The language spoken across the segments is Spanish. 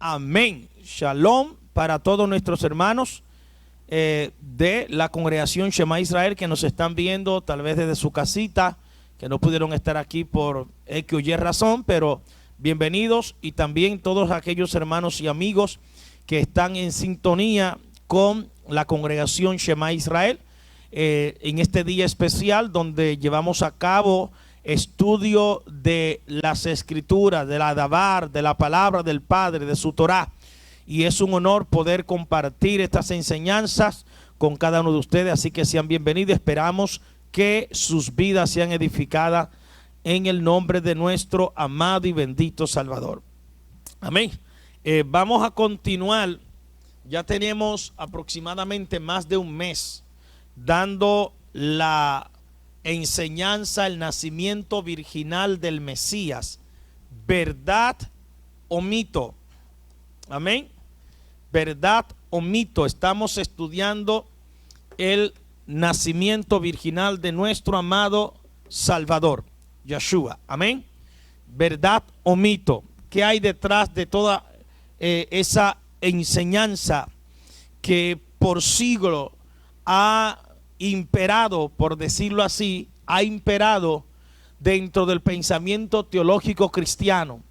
Amén. Shalom para todos nuestros hermanos de la congregación Shema Israel que nos están viendo tal vez desde su casita, que no pudieron estar aquí por X o Y razón, pero bienvenidos, y también todos aquellos hermanos y amigos que están en sintonía con la congregación Shema Israel en este día especial donde llevamos a cabo estudio de las escrituras, de la Dabar, de la palabra del Padre, de su Torah. Y es un honor poder compartir estas enseñanzas con cada uno de ustedes, así que sean bienvenidos. Esperamos que sus vidas sean edificadas en el nombre de nuestro amado y bendito Salvador. Amén. Vamos a continuar. Ya tenemos aproximadamente más de un mes dando la enseñanza, el nacimiento virginal del Mesías, verdad o mito. Amén. Verdad o mito. Estamos estudiando el nacimiento virginal de nuestro amado Salvador, Yeshua. Amén. Verdad o mito. ¿Qué hay detrás de toda esa enseñanza que por siglo ha imperado, por decirlo así, ha imperado dentro del pensamiento teológico cristiano?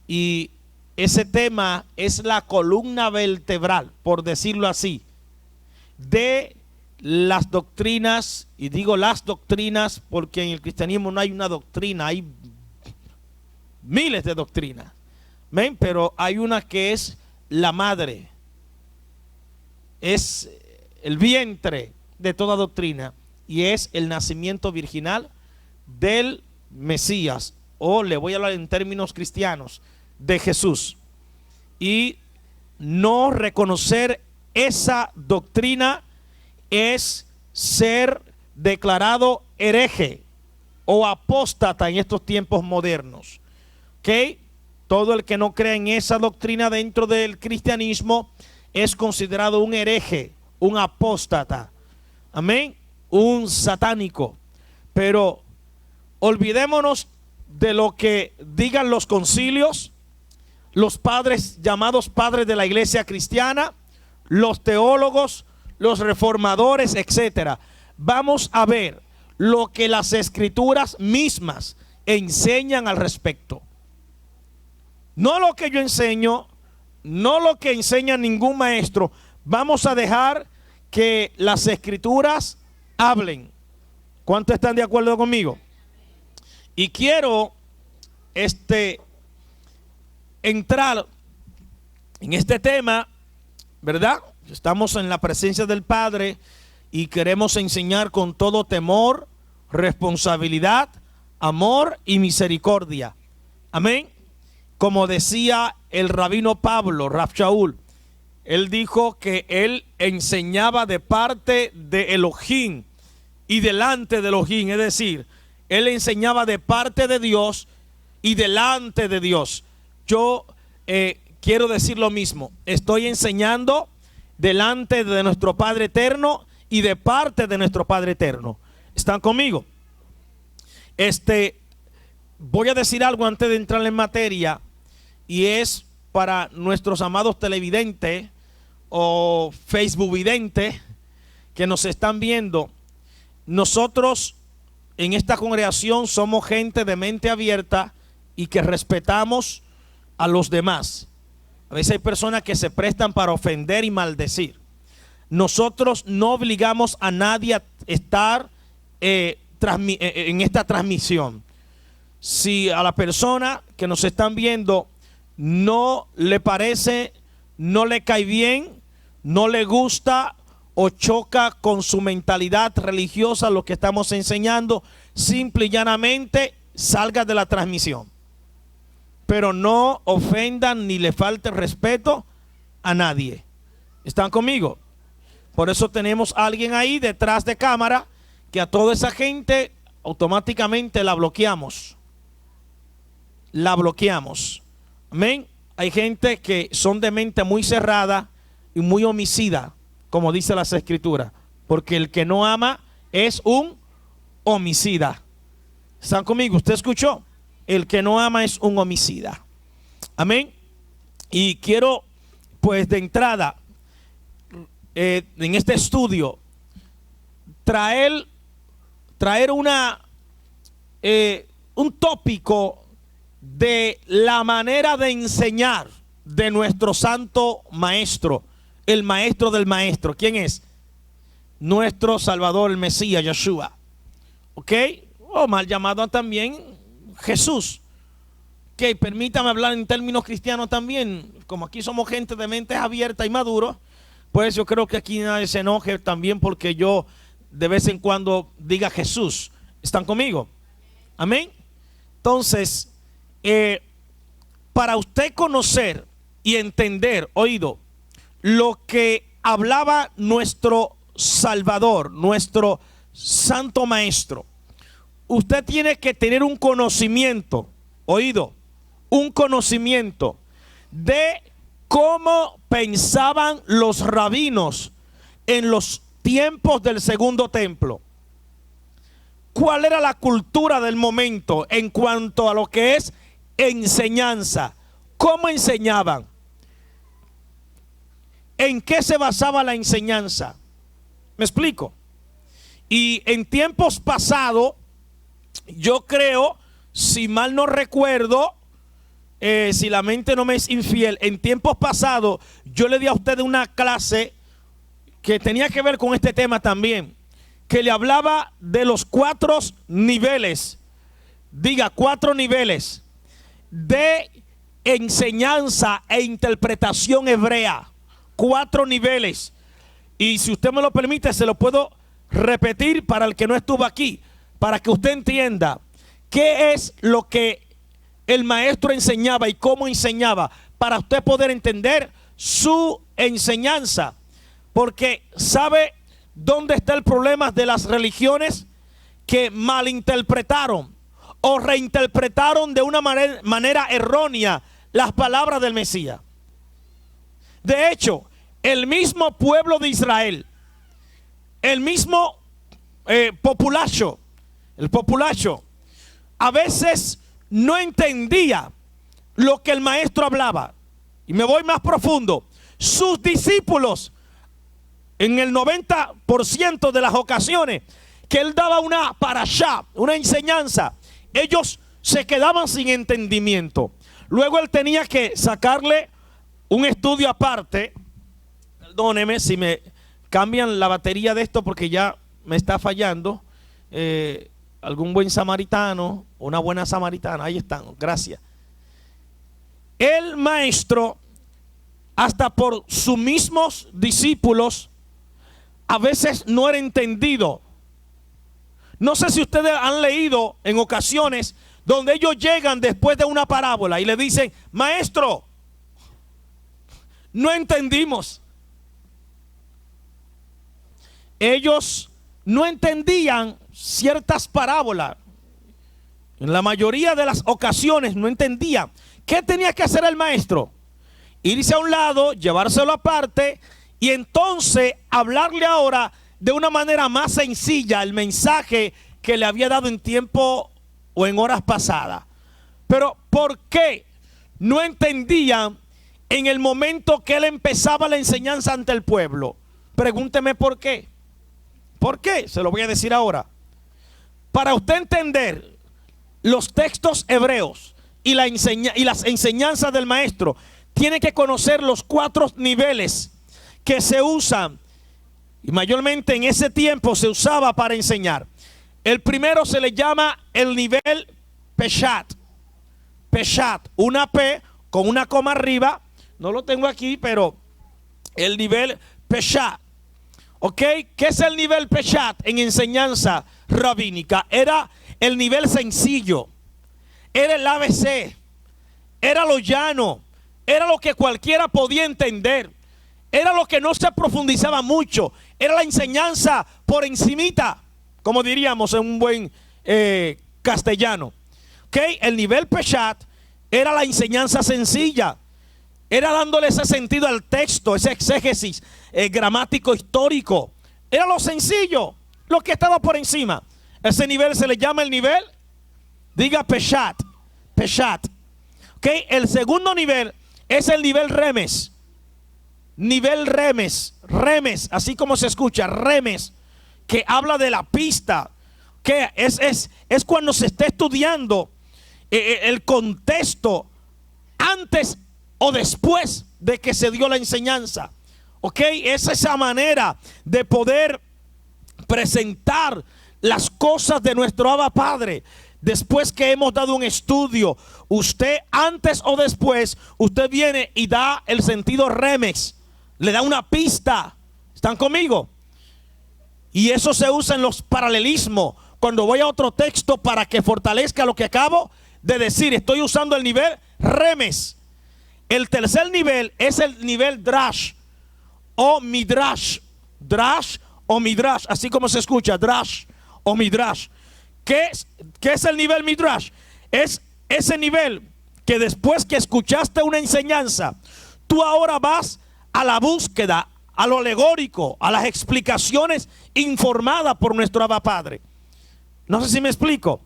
Y ese tema es la columna vertebral, por decirlo así, de las doctrinas, y digo las doctrinas porque en el cristianismo no hay una doctrina, hay miles de doctrinas. ¿Ven? Pero hay una que es la madre, es el vientre de toda doctrina, y es el nacimiento virginal del Mesías, o le voy a hablar en términos cristianos, de Jesús. Y no reconocer esa doctrina es ser declarado hereje o apóstata en estos tiempos modernos. ¿Ok? Todo el que no cree en esa doctrina dentro del cristianismo es considerado un hereje, un apóstata. Amén. Un satánico. Pero olvidémonos de lo que digan los concilios, los padres llamados padres de la iglesia cristiana, los teólogos, los reformadores, etcétera. Vamos a ver lo que las escrituras mismas enseñan al respecto. No lo que yo enseño, no lo que enseña ningún maestro. Vamos a dejar que las escrituras hablen. ¿Cuántos están de acuerdo conmigo? Y quiero entrar en este tema, ¿verdad? Estamos en la presencia del Padre y queremos enseñar con todo temor, responsabilidad, amor y misericordia. Amén. Como decía el rabino Pablo, Rav Shaul, él dijo que él enseñaba de parte de Elohim y delante de Elohim, es decir, él enseñaba de parte de Dios y delante de Dios. Yo quiero decir lo mismo, estoy enseñando delante de nuestro Padre eterno y de parte de nuestro Padre eterno. ¿Están conmigo? Voy a decir algo antes de entrar en materia, y es para nuestros amados televidentes o Facebook videntes que nos están viendo. Nosotros en esta congregación somos gente de mente abierta y que respetamos a los demás. A veces hay personas que se prestan para ofender y maldecir. Nosotros no obligamos a nadie a estar en esta transmisión. Si a la persona que nos están viendo no le parece, no le cae bien, no le gusta o choca con su mentalidad religiosa lo que estamos enseñando, simple y llanamente salga de la transmisión. Pero no ofendan ni le falte respeto a nadie. ¿Están conmigo? Por eso tenemos a alguien ahí detrás de cámara que a toda esa gente automáticamente la bloqueamos. La bloqueamos. Amén. Hay gente que son de mente muy cerrada y muy homicida, como dice las escrituras, porque el que no ama es un homicida. ¿Están conmigo? ¿Usted escuchó? El que no ama es un homicida. Amén. Y quiero, pues de entrada, en este estudio, traer un tópico de la manera de enseñar de nuestro santo maestro, el maestro del maestro. ¿Quién es? Nuestro Salvador, el Mesías, Yeshua. ¿Ok? O mal llamado también Jesús. Ok, permítame hablar en términos cristianos también. Como aquí somos gente de mentes abiertas y maduros, pues yo creo que aquí nadie se enoje también porque yo de vez en cuando diga Jesús. ¿Están conmigo? Amén. Entonces, para usted conocer y entender, oído, lo que hablaba nuestro Salvador, nuestro Santo Maestro, usted tiene que tener un conocimiento, oído, un conocimiento de cómo pensaban los rabinos en los tiempos del segundo templo. ¿Cuál era la cultura del momento en cuanto a lo que es enseñanza? ¿Cómo enseñaban? ¿En qué se basaba la enseñanza? ¿Me explico? Y en tiempos pasados, yo creo, si mal no recuerdo, si la mente no me es infiel, en tiempos pasados yo le di a ustedes una clase que tenía que ver con este tema también, que le hablaba de los 4 niveles, diga 4 niveles de enseñanza e interpretación hebrea. 4 niveles. Y si usted me lo permite, se lo puedo repetir para el que no estuvo aquí, para que usted entienda qué es lo que el maestro enseñaba y cómo enseñaba, para usted poder entender su enseñanza. Porque ¿sabe dónde está el problema de las religiones? Que malinterpretaron o reinterpretaron de una manera errónea las palabras del Mesías. De hecho, el mismo pueblo de Israel, el mismo populacho, a veces no entendía lo que el maestro hablaba. Y me voy más profundo. Sus discípulos, en el 90% de las ocasiones que él daba una parashá, una enseñanza, ellos se quedaban sin entendimiento. Luego él tenía que sacarle un estudio aparte. Perdóneme si me cambian la batería de esto porque ya me está fallando. Algún buen samaritano, una buena samaritana, ahí están, gracias. El maestro, hasta por sus mismos discípulos, a veces no era entendido. No sé si ustedes han leído en ocasiones donde ellos llegan después de una parábola y le dicen: maestro, no entendimos. Ellos no entendían ciertas parábolas. En la mayoría de las ocasiones no entendían. ¿Qué tenía que hacer el maestro? Irse a un lado, llevárselo aparte y entonces hablarle ahora de una manera más sencilla el mensaje que le había dado en tiempo o en horas pasadas. Pero ¿por qué no entendían en el momento que él empezaba la enseñanza ante el pueblo? Pregúnteme por qué. ¿Por qué? Se lo voy a decir ahora. Para usted entender los textos hebreos y las enseñanzas del maestro, tiene que conocer los 4 niveles que se usan, y mayormente en ese tiempo se usaba para enseñar. El primero se le llama el nivel Peshat. Peshat, una P con una coma arriba. No lo tengo aquí, pero el nivel Peshat. ¿Ok? ¿Qué es el nivel Peshat en enseñanza rabínica? Era el nivel sencillo. Era el ABC. Era lo llano. Era lo que cualquiera podía entender. Era lo que no se profundizaba mucho. Era la enseñanza por encimita, como diríamos en un buen castellano. ¿Ok? El nivel Peshat era la enseñanza sencilla. Era dándole ese sentido al texto, ese exégesis gramático histórico. Era lo sencillo, lo que estaba por encima. Ese nivel se le llama el nivel, diga Peshat. Peshat. ¿Ok? El segundo nivel es el nivel remes. Nivel remes, remes, así como se escucha, remes, que habla de la pista, que es cuando se está estudiando el contexto antes o después de que se dio la enseñanza. Ok, es esa manera de poder presentar las cosas de nuestro Abba Padre. Después que hemos dado un estudio, usted antes o después, usted viene y da el sentido remes, le da una pista. ¿Están conmigo? Y eso se usa en los paralelismos. Cuando voy a otro texto para que fortalezca lo que acabo de decir, estoy usando el nivel remes. El tercer nivel es el nivel drash o midrash. Drash o midrash, así como se escucha, drash o midrash. ¿Qué es el nivel midrash? Es ese nivel que después que escuchaste una enseñanza, tú ahora vas a la búsqueda, a lo alegórico, a las explicaciones informadas por nuestro Abba Padre. No sé si me explico.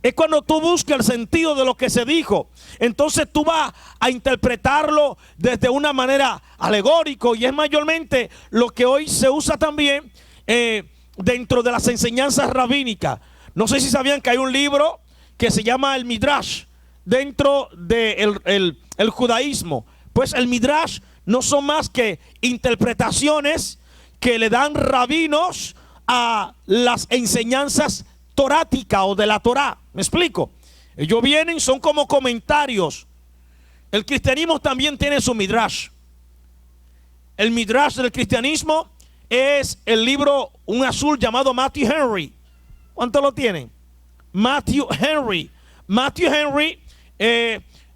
Es cuando tú buscas el sentido de lo que se dijo. Entonces tú vas a interpretarlo desde una manera alegórico, y es mayormente lo que hoy se usa también dentro de las enseñanzas rabínicas. No sé si sabían que hay un libro que se llama el Midrash dentro del el judaísmo. Pues el Midrash no son más que interpretaciones que le dan rabinos a las enseñanzas toráticas o de la Torá. ¿Me explico? Ellos vienen, son como comentarios. El cristianismo también tiene su Midrash. El Midrash del cristianismo es el libro, un azul llamado Matthew Henry. ¿Cuánto lo tienen? Matthew Henry. Matthew Henry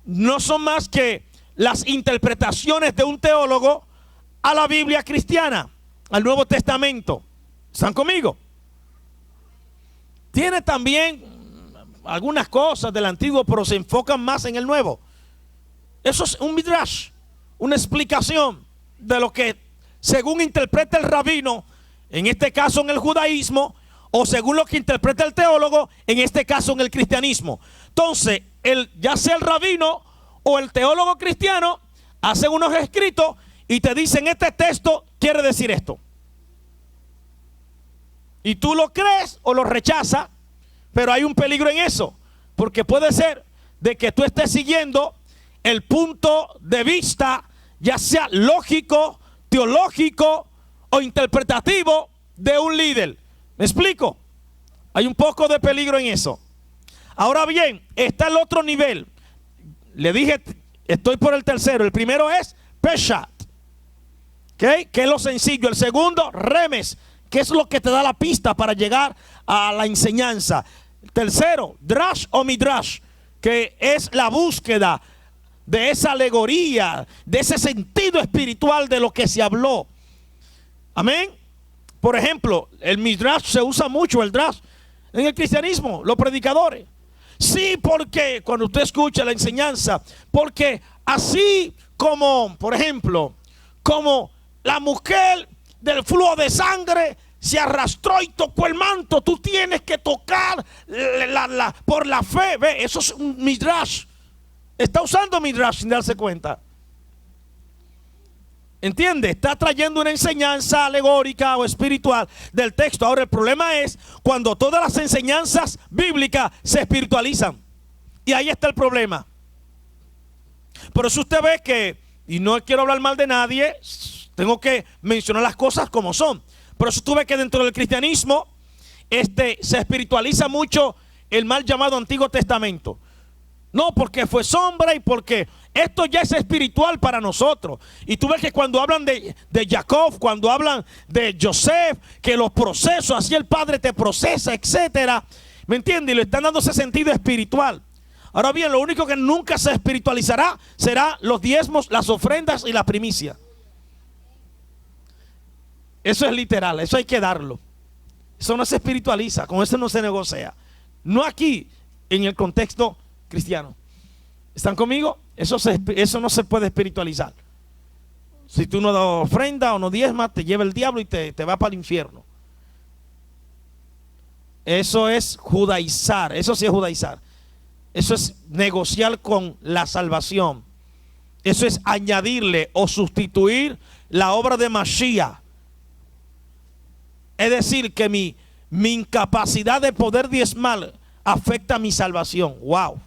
no son más que las interpretaciones de un teólogo a la Biblia cristiana, al Nuevo Testamento. ¿Están conmigo? Tiene también algunas cosas del Antiguo, pero se enfocan más en el Nuevo. Eso es un midrash, una explicación de lo que según interpreta el rabino, en este caso en el judaísmo, o según lo que interpreta el teólogo, en este caso en el cristianismo. Entonces, ya sea el rabino o el teólogo cristiano, hacen unos escritos y te dicen: este texto quiere decir esto. Y tú lo crees o lo rechazas, pero hay un peligro en eso, porque puede ser de que tú estés siguiendo el punto de vista, ya sea lógico, teológico o interpretativo de un líder. ¿Me explico? Hay un poco de peligro en eso. Ahora bien, está el otro nivel. Le dije, estoy por el tercero. El primero es Peshat, ¿okay? Que es lo sencillo. El segundo, Remes, que es lo que te da la pista para llegar a la enseñanza. El tercero, Drash o Midrash, que es la búsqueda de esa alegoría, de ese sentido espiritual de lo que se habló. Amén. Por ejemplo, el Midrash se usa mucho, el Drash, en el cristianismo, los predicadores. Sí, porque cuando usted escucha la enseñanza, porque así como, por ejemplo, como la mujer del flujo de sangre se arrastró y tocó el manto, tú tienes que tocar por la fe. Ve, eso es un Midrash. Está usando Midrash sin darse cuenta. ¿Entiende? Está trayendo una enseñanza alegórica o espiritual del texto. Ahora el problema es cuando todas las enseñanzas bíblicas se espiritualizan. Y ahí está el problema. Por eso usted ve que, y no quiero hablar mal de nadie, tengo que mencionar las cosas como son. Por eso usted ve que dentro del cristianismo se espiritualiza mucho el mal llamado Antiguo Testamento. No, porque fue sombra y porque esto ya es espiritual para nosotros. Y tú ves que cuando hablan de Jacob, cuando hablan de Joseph, que los procesos, así el Padre te procesa, etcétera. ¿Me entiendes? Y le están dando ese sentido espiritual. Ahora bien, lo único que nunca se espiritualizará será los diezmos, las ofrendas y la primicia. Eso es literal, eso hay que darlo. Eso no se espiritualiza, con eso no se negocia. No aquí, en el contexto cristiano. ¿Están conmigo? Eso no se puede espiritualizar. Si tú no das ofrenda o no diezmas, te lleva el diablo y te va para el infierno. Eso es judaizar. Eso sí es judaizar. Eso es negociar con la salvación. Eso es añadirle o sustituir la obra de Mashiach. Es decir, que mi incapacidad de poder diezmar afecta mi salvación. Wow.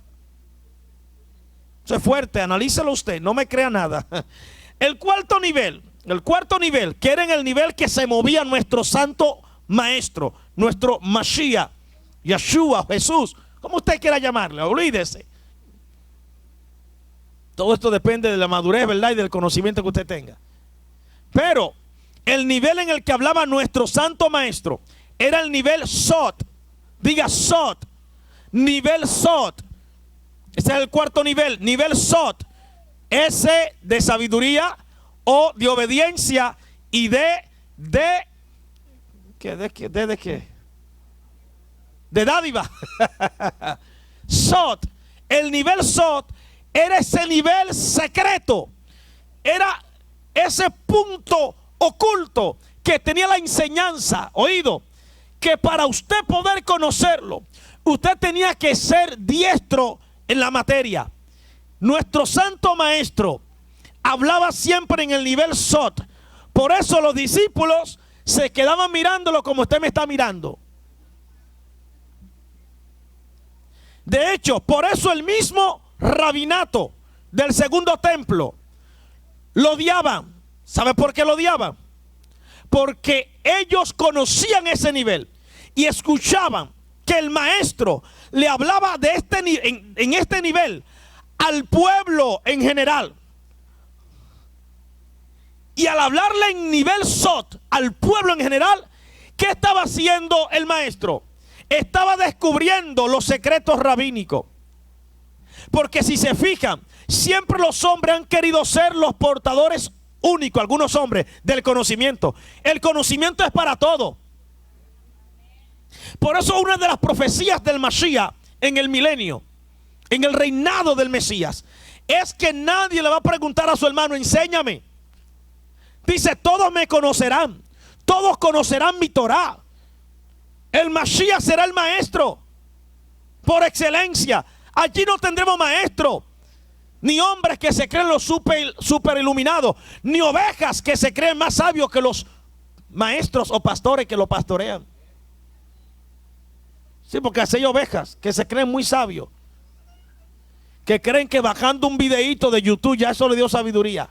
Eso es fuerte, analícelo usted, no me crea nada. El cuarto nivel, que era en el nivel que se movía nuestro santo maestro, nuestro Mashiach, Yeshua, Jesús, como usted quiera llamarle, olvídese. Todo esto depende de la madurez, ¿verdad? Y del conocimiento que usted tenga. Pero el nivel en el que hablaba nuestro santo maestro era el nivel Sot. Diga Sot. Nivel Sot. Ese es el cuarto nivel. Nivel Sot. S de sabiduría, O de obediencia y D de qué? De dádiva. Sot. El nivel Sot era ese nivel secreto. Era ese punto oculto que tenía la enseñanza, oído, que para usted poder conocerlo, usted tenía que ser diestro en la materia. Nuestro santo maestro hablaba siempre en el nivel Sot. Por eso los discípulos se quedaban mirándolo como usted me está mirando. De hecho, por eso el mismo rabinato del segundo templo lo odiaban. ¿Sabe por qué lo odiaban? Porque ellos conocían ese nivel y escuchaban que el maestro le hablaba de en este nivel al pueblo en general. Y al hablarle en nivel Sot al pueblo en general, ¿qué estaba haciendo el maestro? Estaba descubriendo los secretos rabínicos. Porque si se fijan, siempre los hombres han querido ser los portadores únicos, algunos hombres, del conocimiento. El conocimiento es para todo. Por eso una de las profecías del Mashiach en el milenio, en el reinado del Mesías, es que nadie le va a preguntar a su hermano, enséñame. Dice, todos me conocerán, todos conocerán mi Torah. El Mashiach será el maestro por excelencia. Allí no tendremos maestro, ni hombres que se creen los super iluminados, ni ovejas que se creen más sabios que los maestros o pastores que lo pastorean. Sí, porque así hay ovejas que se creen muy sabios, que creen que bajando un videíto de YouTube ya eso le dio sabiduría.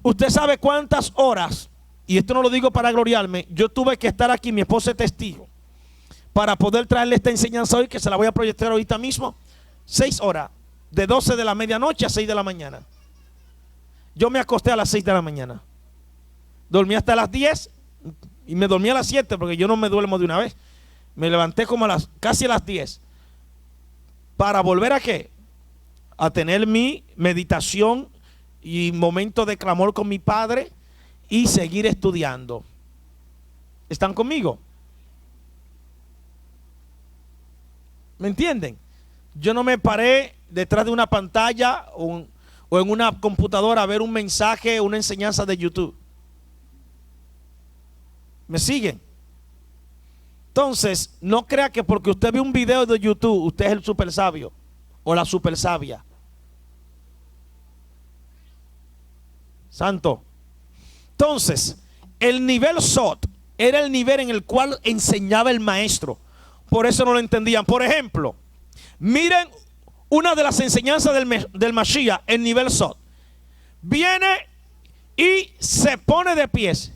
Usted sabe cuántas horas, y esto no lo digo para gloriarme, yo tuve que estar aquí, mi esposa es testigo, para poder traerle esta enseñanza hoy, que se la voy a proyectar ahorita mismo. 6 horas, de 12 de la medianoche a 6 de la mañana. Yo me acosté a las 6 de la mañana, dormí hasta las 10 y me dormí a las 7 porque yo no me duermo de una vez. Me levanté como casi a las 10 para volver a ¿qué? A tener mi meditación y momento de clamor con mi padre y seguir estudiando. ¿Están conmigo? ¿Me entienden? Yo no me paré detrás de una pantalla o en una computadora a ver un mensaje, una enseñanza de YouTube. ¿Me siguen? Entonces, no crea que porque usted ve un video de YouTube, usted es el super sabio o la super sabia. Santo. Entonces, el nivel Sot era el nivel en el cual enseñaba el maestro. Por eso no lo entendían. Por ejemplo, miren una de las enseñanzas del Mashiach, el nivel Sot. Viene y se pone de pies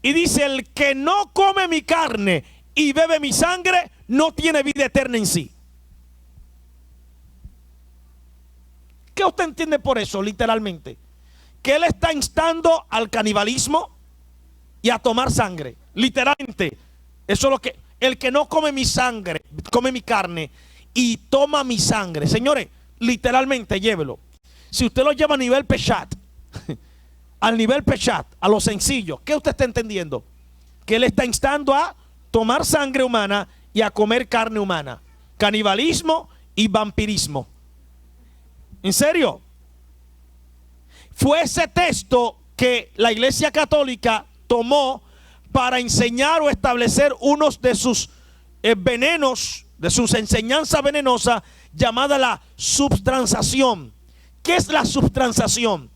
y dice, el que no come mi carne y bebe mi sangre no tiene vida eterna en sí. ¿Qué usted entiende por eso literalmente? Que él está instando al canibalismo y a tomar sangre. Literalmente, eso es lo que... El que no come mi sangre, come mi carne y toma mi sangre. Señores, literalmente llévelo. Si usted lo lleva a nivel Peshat, al nivel Peshat, a lo sencillo, ¿qué usted está entendiendo? Que él está instando a tomar sangre humana y a comer carne humana. Canibalismo y vampirismo. ¿En serio? Fue ese texto que la Iglesia Católica tomó para enseñar o establecer unos de sus venenos, de sus enseñanzas venenosas, llamada la subtransación. ¿Qué es la subtransación?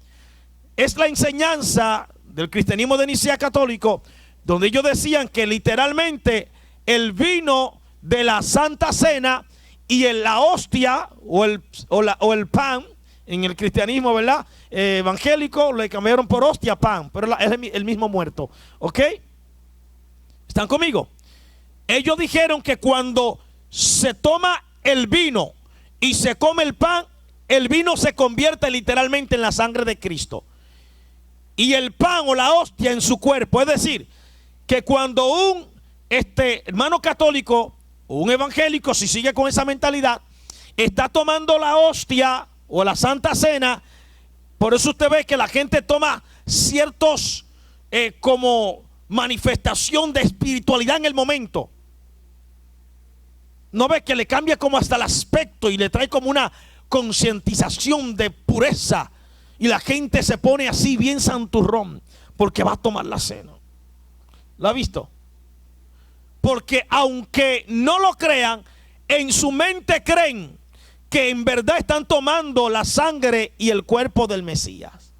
Es la enseñanza del cristianismo de Nicea católico, donde ellos decían que literalmente el vino de la Santa Cena y la hostia o el pan, en el cristianismo, ¿verdad? Evangélico, le cambiaron por hostia pan, pero es el mismo muerto, ¿ok? ¿Están conmigo? Ellos dijeron que cuando se toma el vino y se come el pan, el vino se convierte literalmente en la sangre de Cristo y el pan o la hostia en su cuerpo. Es decir, que cuando un hermano católico o un evangélico, si sigue con esa mentalidad, está tomando la hostia o la Santa Cena, por eso usted ve que la gente toma ciertos como manifestación de espiritualidad en el momento. ¿No ve que le cambia como hasta el aspecto y le trae como una concientización de pureza? Y la gente se pone así bien santurrón porque va a tomar la cena. ¿Lo ha visto? Porque aunque no lo crean, en su mente creen que en verdad están tomando la sangre y el cuerpo del Mesías.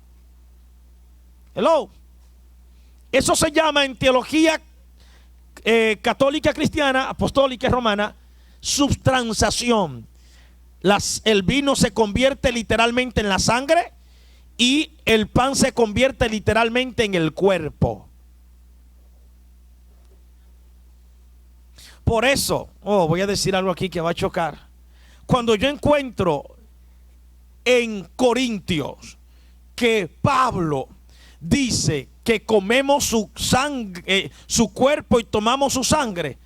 Hello. Eso se llama en teología católica cristiana, apostólica y romana, subtransación. El vino se convierte literalmente en la sangre y el pan se convierte literalmente en el cuerpo. Por eso, voy a decir algo aquí que va a chocar. Cuando yo encuentro en Corintios que Pablo dice que comemos su sangre, su cuerpo y tomamos su sangre,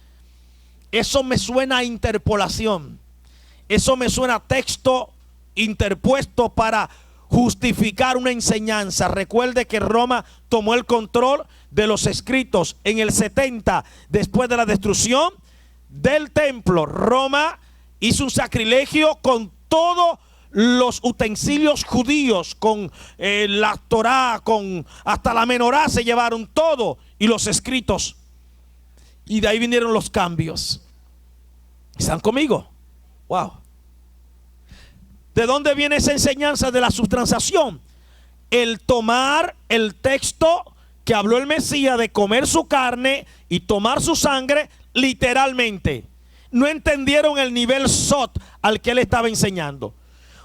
eso me suena a interpolación. Eso me suena a texto interpuesto para justificar una enseñanza. Recuerde que Roma tomó el control de los escritos en el 70 después de la destrucción del templo. Roma hizo un sacrilegio con todos los utensilios judíos, con la Torá, con hasta la menorá se llevaron todo y los escritos. Y de ahí vinieron los cambios. ¿Están conmigo? Wow. ¿De dónde viene esa enseñanza de la subtransación? El tomar el texto que habló el Mesías de comer su carne y tomar su sangre literalmente. No entendieron el nivel sot al que él estaba enseñando.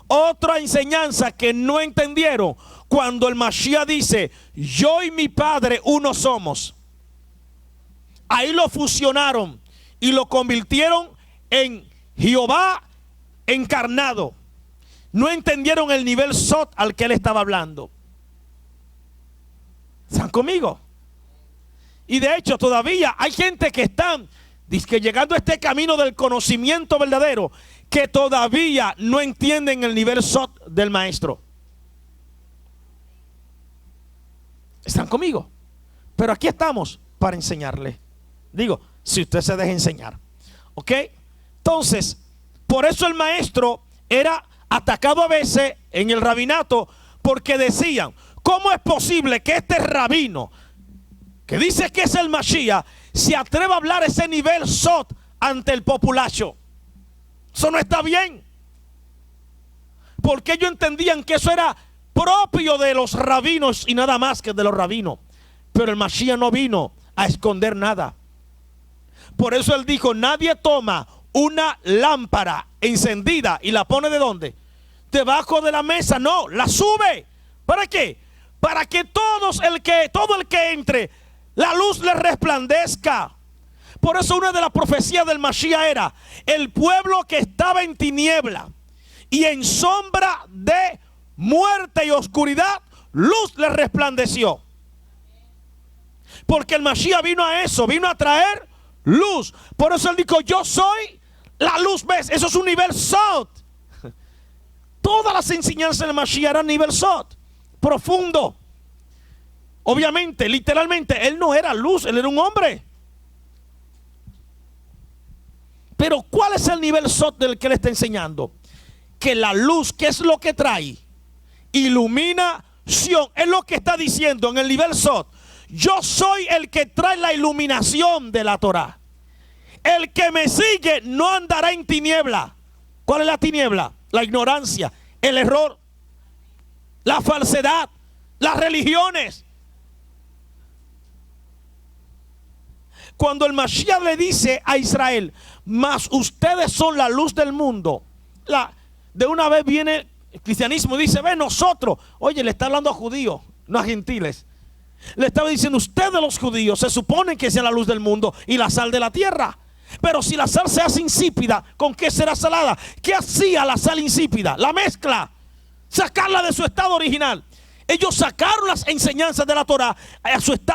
Otra enseñanza que no entendieron, cuando el Mashiach dice, yo y mi Padre uno somos. Ahí lo fusionaron y lo convirtieron en Jehová encarnado. No entendieron el nivel sot al que él estaba hablando. ¿Están conmigo? Y de hecho todavía hay gente que están llegando a este camino del conocimiento verdadero, que todavía no entienden el nivel sot del maestro. ¿Están conmigo? Pero aquí estamos para enseñarle. Digo, si usted se deja enseñar. ¿Ok? Entonces, por eso el maestro era atacado a veces en el rabinato, porque decían, ¿cómo es posible que este rabino, que dice que es el Mashiach, se atreva a hablar ese nivel sot ante el populacho? Eso no está bien. Porque ellos entendían que eso era propio de los rabinos y nada más que de los rabinos. Pero el Mashiach no vino a esconder nada. Por eso él dijo, nadie toma una lámpara encendida y la pone ¿de dónde? Debajo de la mesa. No, la sube. ¿Para qué? Para que todo el que entre, la luz le resplandezca. Por eso una de las profecías del Mashiach era, el pueblo que estaba en tiniebla y en sombra de muerte y oscuridad, luz le resplandeció. Porque el Mashiach vino a eso, vino a traer luz. Por eso él dijo, yo soy la luz. ¿Ves? Eso es un nivel sot. Todas las enseñanzas del Mashiach eran nivel sot, profundo. Obviamente, literalmente, él no era luz, él era un hombre. Pero ¿cuál es el nivel sot del que le está enseñando? Que la luz, ¿qué es lo que trae? Iluminación. Es lo que está diciendo en el nivel sot. Yo soy el que trae la iluminación de la Torá. El que me sigue no andará en tiniebla. ¿Cuál es la tiniebla? La ignorancia, el error. la falsedad, las religiones. Cuando el Mashiach le dice a Israel, mas ustedes son la luz del mundo, de una vez viene el cristianismo y dice, ve nosotros, oye, le está hablando a judíos, no a gentiles. Le estaba diciendo, ustedes los judíos se supone que sean la luz del mundo y la sal de la tierra. Pero si la sal se hace insípida, ¿con qué será salada? ¿Qué hacía la sal insípida? La mezcla, sacarla de su estado original. Ellos sacaron las enseñanzas de la Torah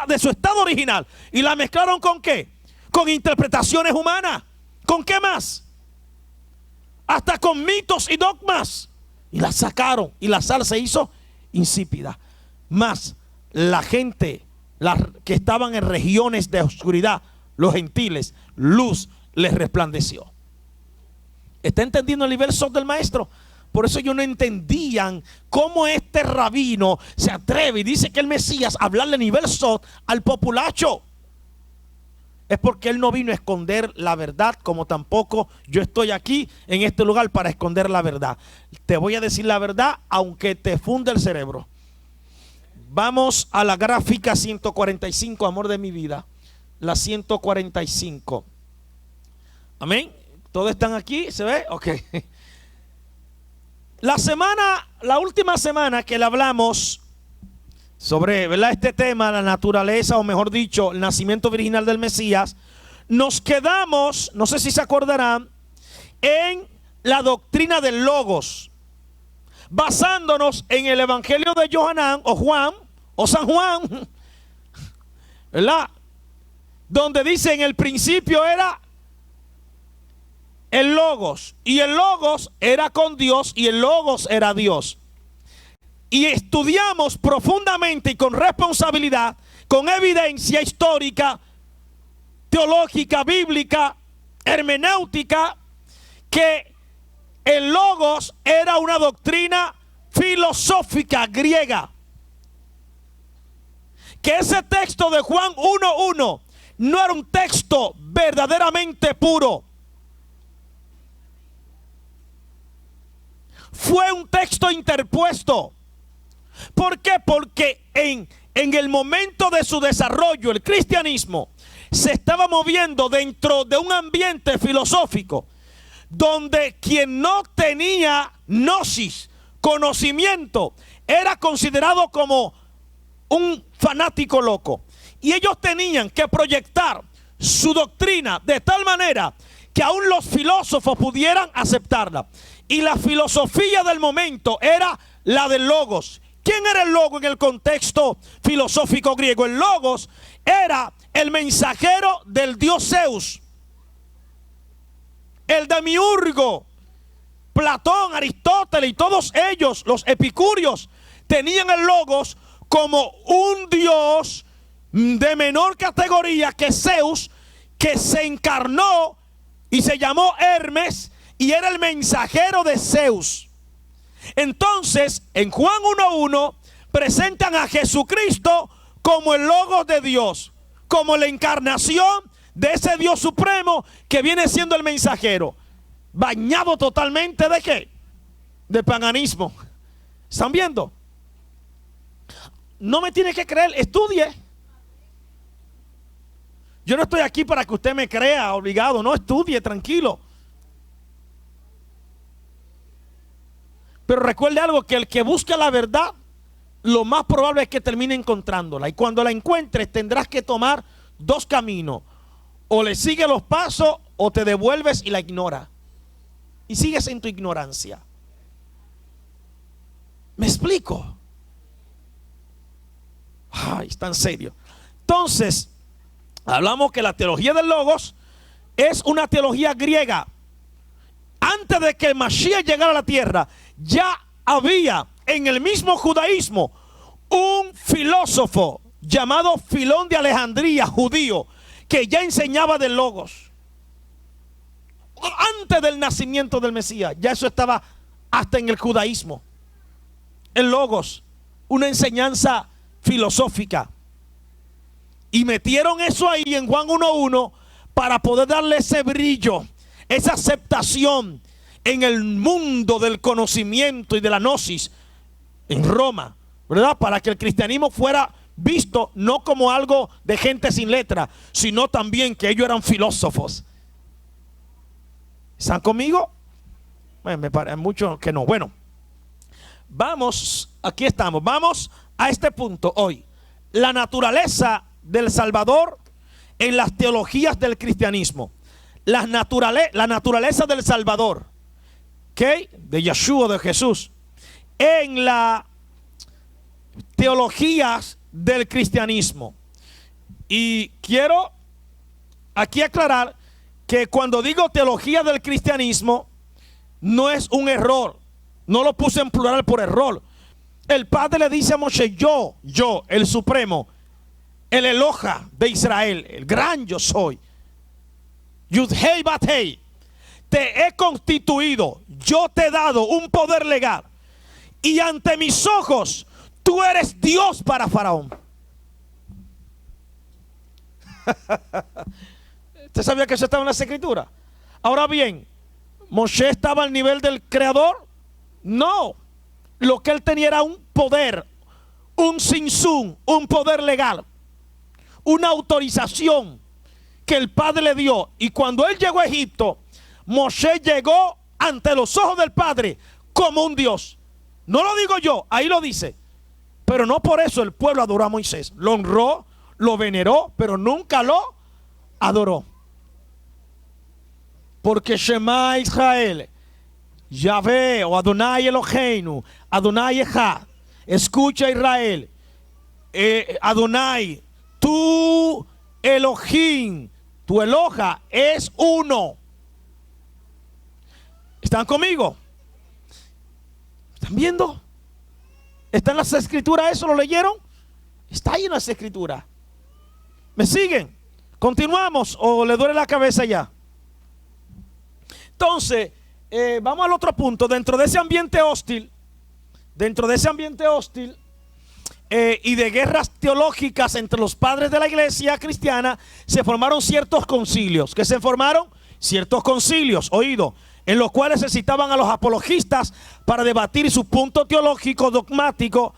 de su estado original y la mezclaron ¿con qué? Con interpretaciones humanas. ¿Con qué más? Hasta con mitos y dogmas. Y la sacaron y la sal se hizo insípida. Más la gente que estaban en regiones de oscuridad, los gentiles, luz les resplandeció. ¿Está entendiendo el nivel del maestro? Por eso ellos no entendían cómo este rabino se atreve y dice que el Mesías hablarle a nivel sot al populacho. Es porque él no vino a esconder la verdad, como tampoco yo estoy aquí en este lugar para esconder la verdad. Te voy a decir la verdad aunque te funde el cerebro. Vamos a la gráfica 145, amor de mi vida. La 145. Amén. ¿Todos están aquí? ¿Se ve? Ok. La última semana que le hablamos sobre, ¿verdad?, este tema, la naturaleza, o mejor dicho, el nacimiento virginal del Mesías, nos quedamos, no sé si se acordarán, en la doctrina del Logos, basándonos en el Evangelio de Johanán, o Juan, o San Juan, ¿verdad?, donde dice en el principio era el Logos, y el Logos era con Dios, y el Logos era Dios. Y estudiamos profundamente y con responsabilidad, con evidencia histórica, teológica, bíblica, hermenéutica, que el Logos era una doctrina filosófica griega. Que ese texto de Juan 1:1 no era un texto verdaderamente puro. Fue un texto interpuesto. ¿Por qué? Porque en el momento de su desarrollo el cristianismo se estaba moviendo dentro de un ambiente filosófico donde quien no tenía gnosis, conocimiento, era considerado como un fanático loco. Y ellos tenían que proyectar su doctrina de tal manera que aún los filósofos pudieran aceptarla. Y la filosofía del momento era la del Logos. ¿Quién era el Logos en el contexto filosófico griego? El Logos era el mensajero del dios Zeus, el demiurgo. Platón, Aristóteles y todos ellos, los epicúreos, tenían el Logos como un dios de menor categoría que Zeus, que se encarnó y se llamó Hermes y era el mensajero de Zeus. Entonces, en Juan 1:1 presentan a Jesucristo como el Logos de Dios, como la encarnación de ese Dios supremo que viene siendo el mensajero, bañado totalmente ¿de qué? De paganismo. ¿Están viendo? No me tiene que creer, estudie. Yo no estoy aquí para que usted me crea obligado, no, estudie, tranquilo. Pero recuerde algo, que el que busca la verdad, lo más probable es que termine encontrándola. Y cuando la encuentres tendrás que tomar dos caminos. O le sigues los pasos o te devuelves y la ignoras. Y sigues en tu ignorancia. ¿Me explico? Ay, es tan serio. Entonces, hablamos que la teología del Logos es una teología griega. Antes de que el Mashiach llegara a la tierra, ya había en el mismo judaísmo un filósofo llamado Filón de Alejandría, judío, que ya enseñaba del Logos. Antes del nacimiento del Mesías, ya eso estaba hasta en el judaísmo. El Logos, una enseñanza filosófica. Y metieron eso ahí en Juan 1:1 para poder darle ese brillo, esa aceptación en el mundo del conocimiento y de la gnosis, en Roma, ¿verdad? Para que el cristianismo fuera visto no como algo de gente sin letra, sino también que ellos eran filósofos. ¿Están conmigo? Bueno, me parece mucho que no. Bueno, vamos, aquí estamos, vamos a este punto hoy. La naturaleza del Salvador en las teologías del cristianismo. La naturaleza del Salvador, ¿okay? De Yeshua, de Jesús, en las teologías del cristianismo. Y quiero aquí aclarar que cuando digo teología del cristianismo, no es un error. No lo puse en plural por error. El Padre le dice a Moshe: yo, el Supremo, el Eloja de Israel, el gran yo soy, Yud-Hei Bat-Hei, te he constituido, yo te he dado un poder legal, y ante mis ojos tú eres Dios para Faraón. ¿Usted sabía que eso estaba en las Escrituras? Ahora bien, ¿Moshe estaba al nivel del Creador? No. Lo que él tenía era un poder, un sinsum, un poder legal, una autorización que el Padre le dio. Y cuando él llegó a Egipto, Moshe llegó ante los ojos del Padre como un Dios. No lo digo yo, ahí lo dice. Pero no por eso el pueblo adoró a Moisés. Lo honró, lo veneró, pero nunca lo adoró. Porque Shema Israel, Yahvé o Adonai Eloheinu, Adonai Echad, escucha Israel, Adonai, tu Elohim, tu Eloja es uno. ¿Están conmigo? ¿Están viendo? ¿Está en las Escrituras eso? ¿Lo leyeron? Está ahí en las Escrituras. ¿Me siguen? ¿Continuamos o le duele la cabeza ya? Entonces, vamos al otro punto. Dentro de ese ambiente hostil, y de guerras teológicas entre los padres de la iglesia cristiana, se formaron ciertos concilios. ¿Qué se formaron? Ciertos concilios, oído, en los cuales se citaban a los apologistas para debatir su punto teológico dogmático,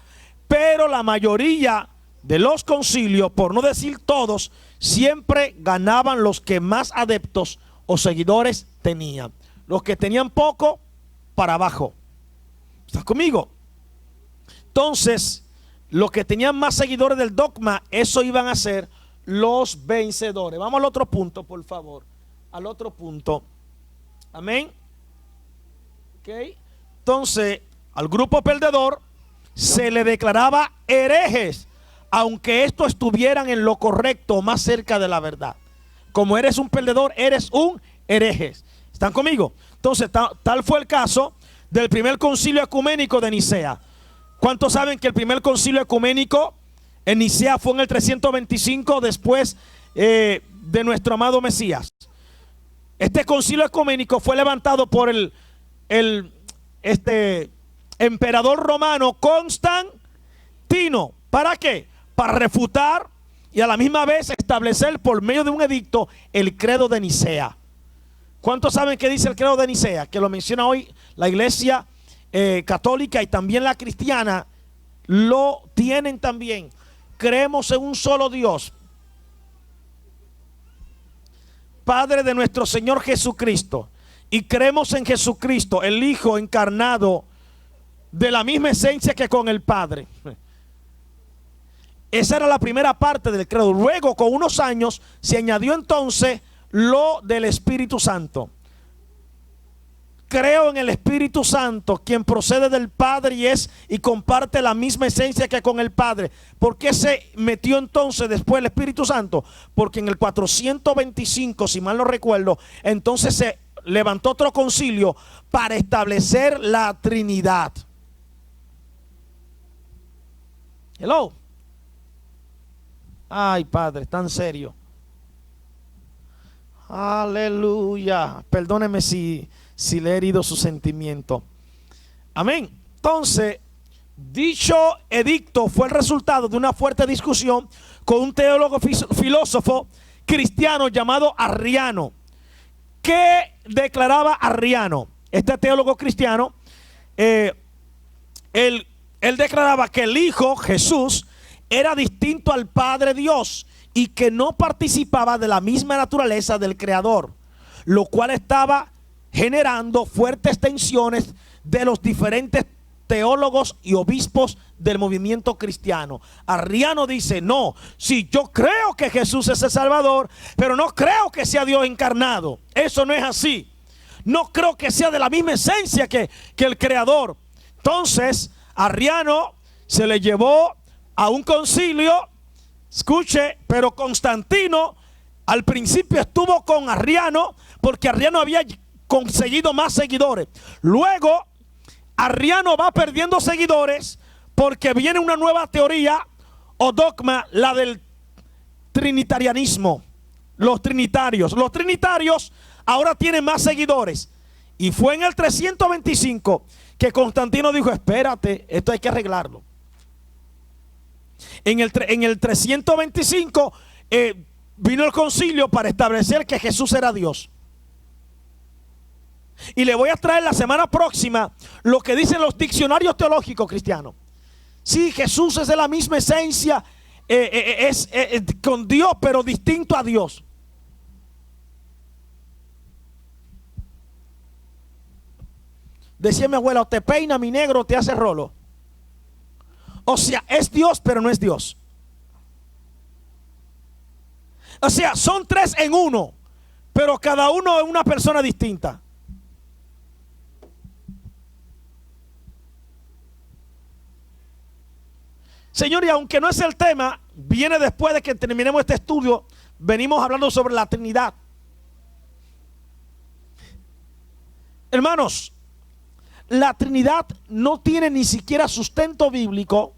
pero la mayoría de los concilios, por no decir todos, siempre ganaban los que más adeptos o seguidores tenían. Los que tenían poco, para abajo. ¿Estás conmigo? Entonces, los que tenían más seguidores del dogma, eso iban a ser los vencedores. Vamos al otro punto, por favor. Al otro punto. Amén. Ok. Entonces, al grupo perdedor se le declaraba herejes, aunque estos estuvieran en lo correcto, más cerca de la verdad. Como eres un perdedor, eres un hereje. ¿Están conmigo? Entonces, tal fue el caso del primer concilio ecuménico de Nicea. ¿Cuántos saben que el primer concilio ecuménico en Nicea fue en el 325 después de nuestro amado Mesías? Este concilio ecuménico fue levantado por el emperador romano Constantino. ¿Para qué? Para refutar y a la misma vez establecer por medio de un edicto el credo de Nicea. ¿Cuántos saben qué dice el credo de Nicea? Que lo menciona hoy la iglesia católica y también la cristiana lo tienen también. Creemos en un solo Dios, Padre de nuestro Señor Jesucristo, y creemos en Jesucristo, el Hijo encarnado, de la misma esencia que con el Padre. Esa era la primera parte del credo. Luego, con unos años, se añadió entonces lo del Espíritu Santo. Creo en el Espíritu Santo, quien procede del Padre y comparte la misma esencia que con el Padre. ¿Por qué se metió entonces después el Espíritu Santo? Porque en el 425, si mal no recuerdo, entonces se levantó otro concilio para establecer la Trinidad. Hello. Ay, Padre, tan serio. Aleluya. Perdóneme si le he herido su sentimiento. Amén. Entonces, dicho edicto fue el resultado de una fuerte discusión con un teólogo filósofo cristiano llamado Arriano. ¿Qué declaraba Arriano? Este teólogo cristiano, él Él declaraba que el Hijo, Jesús, era distinto al Padre Dios y que no participaba de la misma naturaleza del Creador, lo cual estaba generando fuertes tensiones de los diferentes teólogos y obispos del movimiento cristiano. Arriano dice: no, sí, yo creo que Jesús es el Salvador, pero no creo que sea Dios encarnado. Eso no es así. No creo que sea de la misma esencia que el Creador. Entonces, Arriano se le llevó a un concilio. Escuche, pero Constantino al principio estuvo con Arriano porque Arriano había conseguido más seguidores. Luego Arriano va perdiendo seguidores porque viene una nueva teoría o dogma, la del trinitarianismo. Los trinitarios ahora tienen más seguidores. Y fue en el 325 que Constantino dijo: espérate, esto hay que arreglarlo. En el 325 vino el concilio para establecer que Jesús era Dios. Y le voy a traer la semana próxima lo que dicen los diccionarios teológicos cristianos. Sí, Jesús es de la misma esencia, es con Dios, pero distinto a Dios. Decía mi abuela: o te peina mi negro o te hace rolo. O sea, es Dios pero no es Dios. O sea, son tres en uno, pero cada uno es una persona distinta. Señor, y aunque no es el tema, viene después de que terminemos este estudio. Venimos hablando sobre la Trinidad. Hermanos, la Trinidad no tiene ni siquiera sustento bíblico.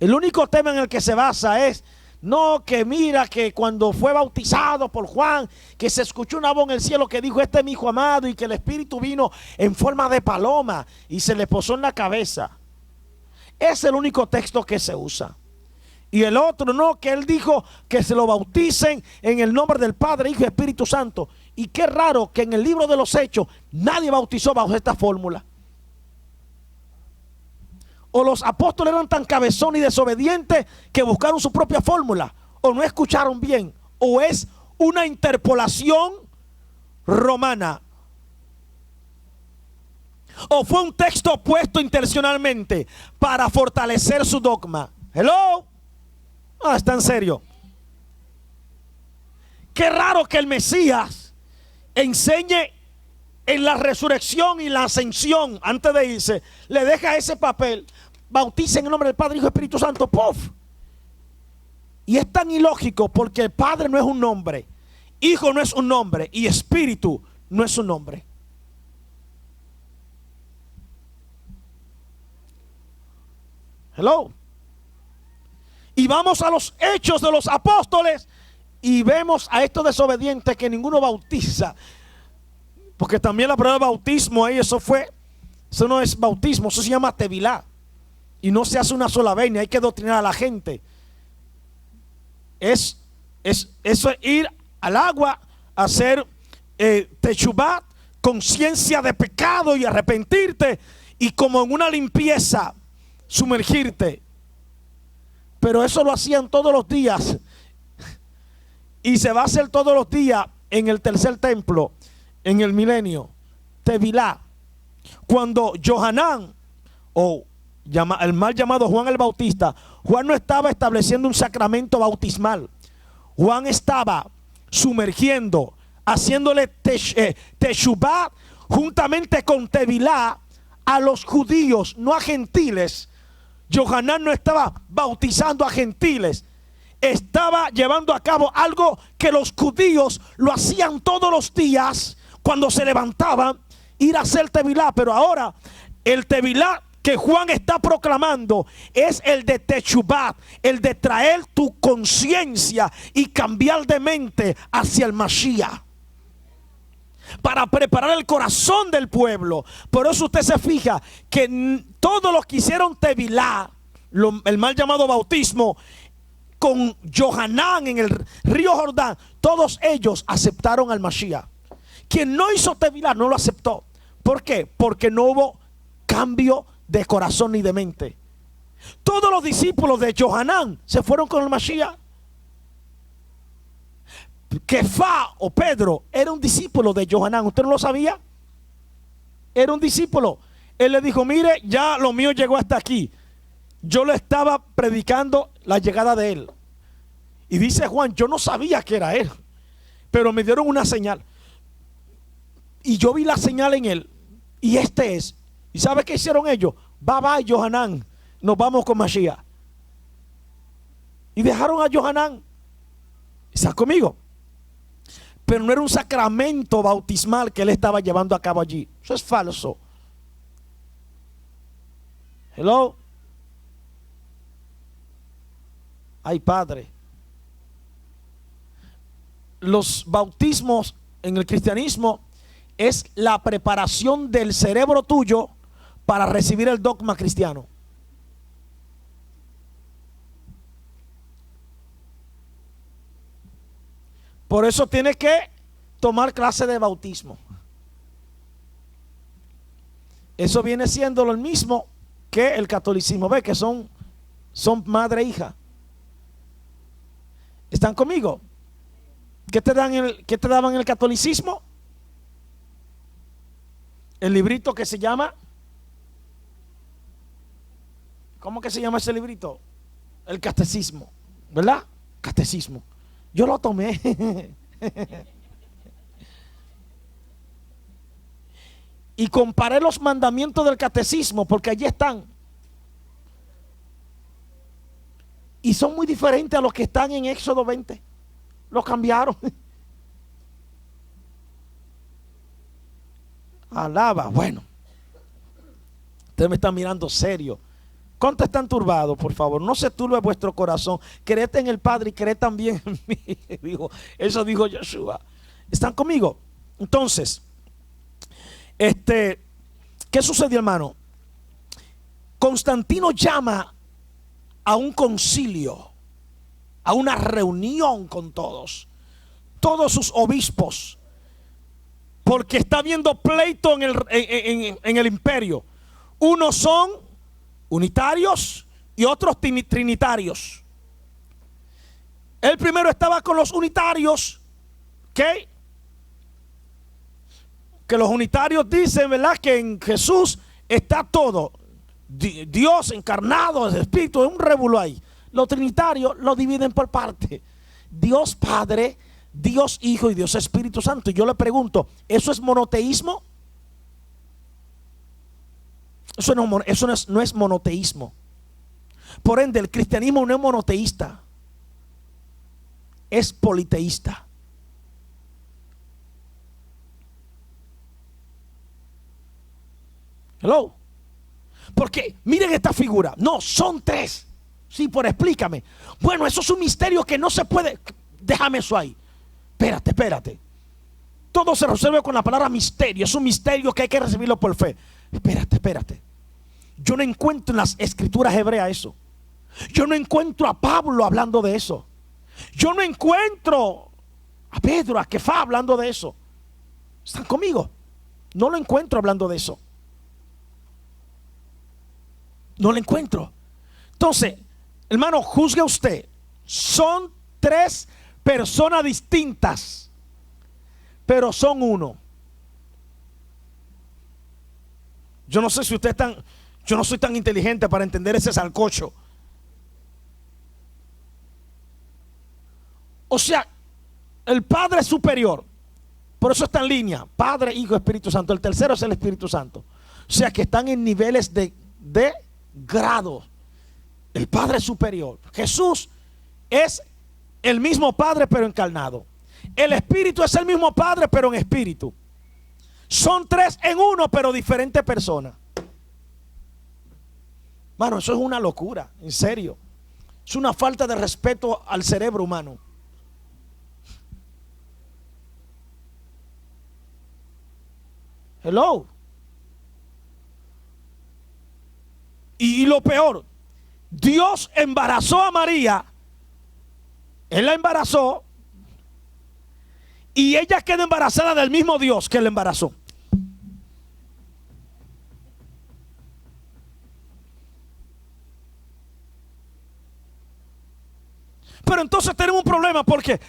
El único tema en el que se basa es: no, que mira que cuando fue bautizado por Juan, que se escuchó una voz en el cielo que dijo: este es mi hijo amado, y que el Espíritu vino en forma de paloma y se le posó en la cabeza. Es el único texto que se usa. Y el otro, no, que él dijo que se lo bauticen en el nombre del Padre, Hijo y Espíritu Santo. Y qué raro que en el libro de los Hechos nadie bautizó bajo esta fórmula. O los apóstoles eran tan cabezones y desobedientes que buscaron su propia fórmula, o no escucharon bien, o es una interpolación romana, o fue un texto puesto intencionalmente para fortalecer su dogma. Hello, está en serio. Qué raro que el Mesías enseñe en la resurrección y la ascensión. Antes de irse, le deja ese papel: bautiza en el nombre del Padre, Hijo y Espíritu Santo. ¡Puf! Y es tan ilógico porque el Padre no es un nombre, Hijo no es un nombre y Espíritu no es un nombre. Hello. Y vamos a los hechos de los apóstoles y vemos a estos desobedientes que ninguno bautiza. Porque también la palabra bautismo ahí, eso no es bautismo, eso se llama tevilá. Y no se hace una sola vez, ni hay que doctrinar a la gente. Eso es ir al agua a hacer techubá, conciencia de pecado y arrepentirte, y como en una limpieza sumergirte. Pero eso lo hacían todos los días y se va a hacer todos los días en el tercer templo, en el milenio, tevilá. Cuando Johanán, o el mal llamado Juan el Bautista, Juan no estaba estableciendo un sacramento bautismal. Juan estaba sumergiendo, haciéndole teshuvá juntamente con tevilá a los judíos, no a gentiles. Johanán no estaba bautizando a gentiles, estaba llevando a cabo algo que los judíos lo hacían todos los días cuando se levantaban, ir a hacer tevilá. Pero ahora el tevilá que Juan está proclamando es el de techubá, el de traer tu conciencia y cambiar de mente hacia el Mashiach, para preparar el corazón del pueblo. Por eso usted se fija que todos los que hicieron tevilá, el mal llamado bautismo, con Johanán en el río Jordán, todos ellos aceptaron al Mashiach. Quien no hizo tevilá no lo aceptó. ¿Por qué? Porque no hubo cambio de corazón ni de mente. Todos los discípulos de Johanán se fueron con el Mashiach. Kefá o Pedro era un discípulo de Johanán. ¿Usted no lo sabía? Era un discípulo. Él le dijo: mire, ya lo mío llegó hasta aquí. Yo le estaba predicando la llegada de él. Y dice Juan: yo no sabía que era él, pero me dieron una señal. Y yo vi la señal en él. Y este es. ¿Y sabe qué hicieron ellos? Bye bye, Johanán, nos vamos con Mashiach. Y dejaron a Johanán. ¿Están conmigo? Pero no era un sacramento bautismal que él estaba llevando a cabo allí. Eso es falso. Hello. Ay, Padre. Los bautismos en el cristianismo es la preparación del cerebro tuyo para recibir el dogma cristiano. Por eso tienes que tomar clase de bautismo. Eso viene siendo lo mismo que el catolicismo. Ve que son madre e hija. ¿Están conmigo? ¿Qué te daban en el catolicismo? El librito que se llama, ¿cómo que se llama ese librito? El catecismo, ¿verdad? Catecismo. Yo lo tomé. Y comparé los mandamientos del catecismo, porque allí están. Y son muy diferentes a los que están en Éxodo 20. Los cambiaron. Alaba. Bueno, ustedes me están mirando serio. ¿Cuántos están turbados? Por favor, no se turbe vuestro corazón. Creed en el Padre y creed también en mí. Eso dijo Yeshua. ¿Están conmigo? Entonces, ¿qué sucedió, hermano? Constantino llama a un concilio, a una reunión con todos sus obispos, porque está habiendo pleito en el imperio. Unos son unitarios y otros trinitarios. El primero estaba con los unitarios, ¿ok? Que los unitarios dicen, ¿verdad?, que en Jesús está todo. Dios encarnado, el Espíritu, es un revuelo ahí. Los trinitarios lo dividen por parte. Dios Padre, Dios Hijo y Dios Espíritu Santo. Y yo le pregunto, ¿eso es monoteísmo? Eso no es monoteísmo. Por ende, el cristianismo no es monoteísta, es politeísta. Hello. Porque miren esta figura. No, son tres. Sí, pero explícame. Bueno, eso es un misterio que no se puede. Déjame eso ahí. Espérate. Todo se resuelve con la palabra misterio. Es un misterio que hay que recibirlo por fe. Espérate. Yo no encuentro en las escrituras hebreas eso. Yo no encuentro a Pablo hablando de eso. Yo no encuentro a Pedro, a Kefá hablando de eso. ¿Están conmigo? No lo encuentro hablando de eso. No lo encuentro. Entonces, hermano, juzgue usted. Son tres personas distintas, pero son uno. Yo no sé si usted yo no soy tan inteligente para entender ese sancocho. O sea, el Padre superior, por eso está en línea, Padre, Hijo, Espíritu Santo. El tercero es el Espíritu Santo. O sea que están en niveles de grado. El Padre superior. Jesús es el mismo Padre pero encarnado. El Espíritu es el mismo Padre pero en espíritu. Son tres en uno pero diferentes personas. Mano, eso es una locura, en serio. Es una falta de respeto al cerebro humano. Hello. Y lo peor, Dios embarazó a María. Él la embarazó y ella queda embarazada del mismo Dios que la embarazó. Pero entonces tenemos un problema, porque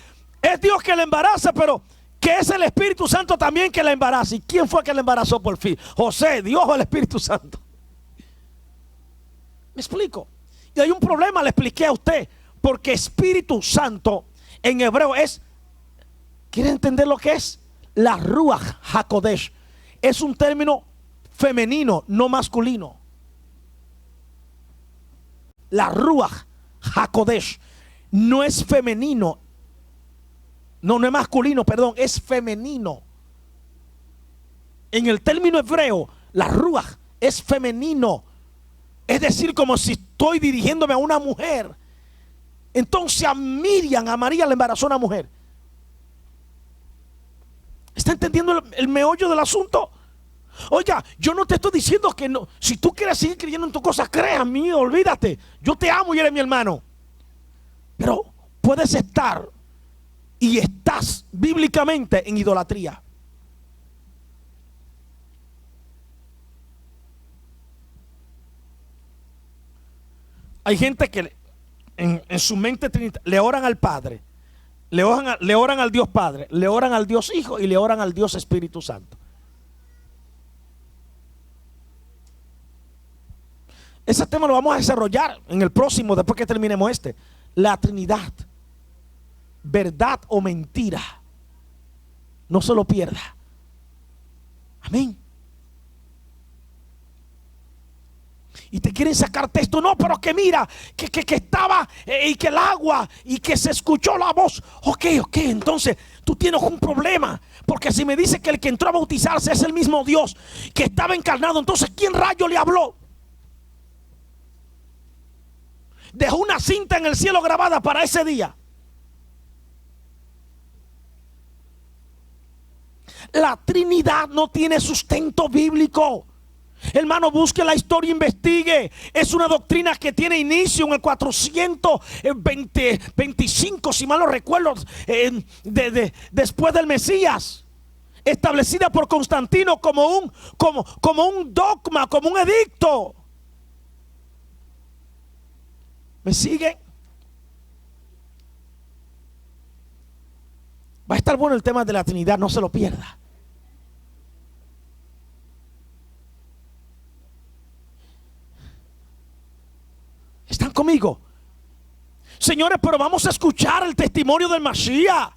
es Dios que la embaraza, pero que es el Espíritu Santo también que la embaraza. ¿Y quién fue que la embarazó por fin? ¿José, Dios o el Espíritu Santo? ¿Me explico? Y hay un problema, le expliqué a usted, porque Espíritu Santo en hebreo es, ¿quiere entender lo que es? La Ruach HaKodesh. Es un término femenino, no masculino. La Ruach HaKodesh no es femenino. No es masculino, perdón, es femenino. En el término hebreo, la Ruach es femenino. Es decir, como si estoy dirigiéndome a una mujer. Entonces a María le embarazó una mujer. ¿Está entendiendo el meollo del asunto? Oiga, yo no te estoy diciendo que no. Si tú quieres seguir creyendo en tu cosa, crea en mí, olvídate. Yo te amo y eres mi hermano. Pero puedes estar y estás bíblicamente en idolatría. Hay gente que en su mente le oran al Padre, le oran al Dios Padre, le oran al Dios Hijo y le oran al Dios Espíritu Santo. Ese tema lo vamos a desarrollar en el próximo, después que terminemos este. La Trinidad, verdad o mentira, no se lo pierda. Amén. Y te quieren sacar texto. No, pero que mira, que estaba y que el agua y que se escuchó la voz. Ok, entonces tú tienes un problema. Porque si me dice que el que entró a bautizarse es el mismo Dios que estaba encarnado, entonces ¿quién rayo le habló? Dejó una cinta en el cielo grabada para ese día. La Trinidad no tiene sustento bíblico. Hermano, busque la historia, investigue. Es una doctrina que tiene inicio en el 425, si mal no recuerdo, después del Mesías, establecida por Constantino como un dogma, como un edicto. ¿Me siguen? Va a estar bueno el tema de la Trinidad, no se lo pierda. ¿Están conmigo? Señores, pero vamos a escuchar el testimonio del Mashiach.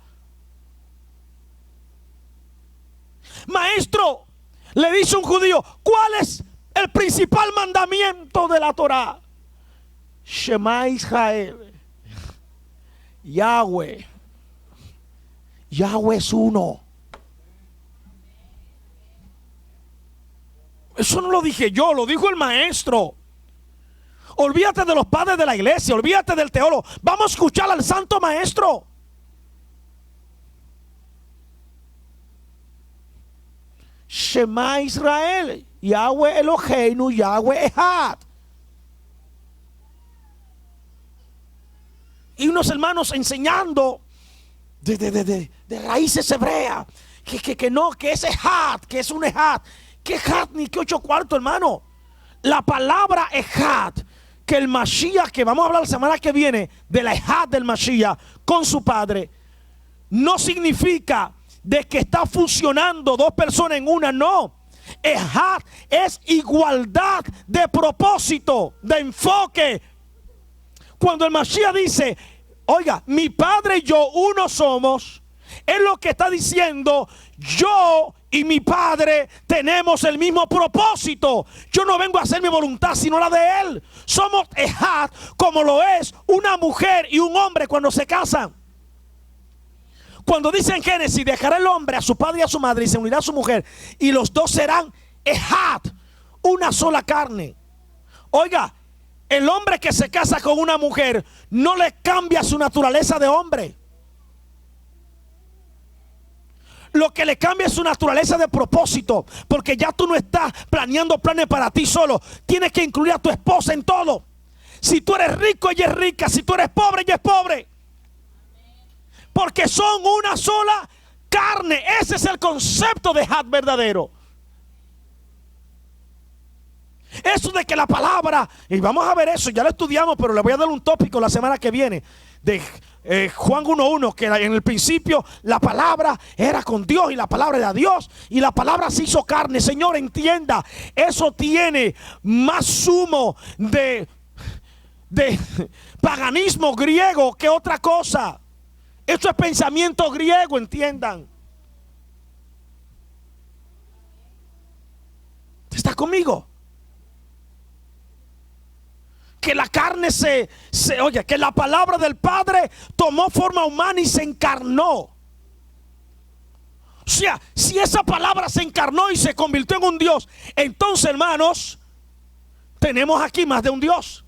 Maestro, le dice un judío, ¿cuál es el principal mandamiento de la Torá? Shema Israel. Yahweh es uno. Eso no lo dije yo, lo dijo el maestro. Olvídate de los padres de la iglesia, olvídate del teólogo. Vamos a escuchar al santo maestro. Shema Israel, Yahweh Eloheinu, Yahweh Echad. Y unos hermanos enseñando de raíces hebreas que es Echad, que es un Echad. ¿Qué Echad ni qué 8 cuartos, hermano? La palabra Echad, que el Mashiach, que vamos a hablar la semana que viene de la Echad del Mashiach con su padre, no significa de que está fusionando dos personas en una, no. Echad es igualdad de propósito, de enfoque. Cuando el Mashiach dice, oiga, mi padre y yo uno somos, es lo que está diciendo, yo y mi padre tenemos el mismo propósito. Yo no vengo a hacer mi voluntad sino la de él. Somos Echad, como lo es una mujer y un hombre cuando se casan. Cuando dice en Génesis, dejará el hombre a su padre y a su madre y se unirá a su mujer, y los dos serán Echad, una sola carne. Oiga, el hombre que se casa con una mujer no le cambia su naturaleza de hombre. Lo que le cambia es su naturaleza de propósito, porque ya tú no estás planeando planes para ti solo. Tienes que incluir a tu esposa en todo. Si tú eres rico, ella es rica. Si tú eres pobre, ella es pobre. Porque son una sola carne. Ese es el concepto de Echad verdadero. eso de que la palabra, y vamos a ver eso, ya lo estudiamos, pero le voy a dar un tópico la semana que viene, de Juan 1:1, que en el principio la palabra era con Dios y la palabra era Dios y la palabra se hizo carne. Señor, entienda, eso tiene más sumo de paganismo griego que otra cosa. Eso es pensamiento griego, entiendan. ¿Está conmigo? Que la carne oye, que la palabra del Padre tomó forma humana y se encarnó. O sea, si esa palabra se encarnó y se convirtió en un Dios, entonces, hermanos, tenemos aquí más de un Dios.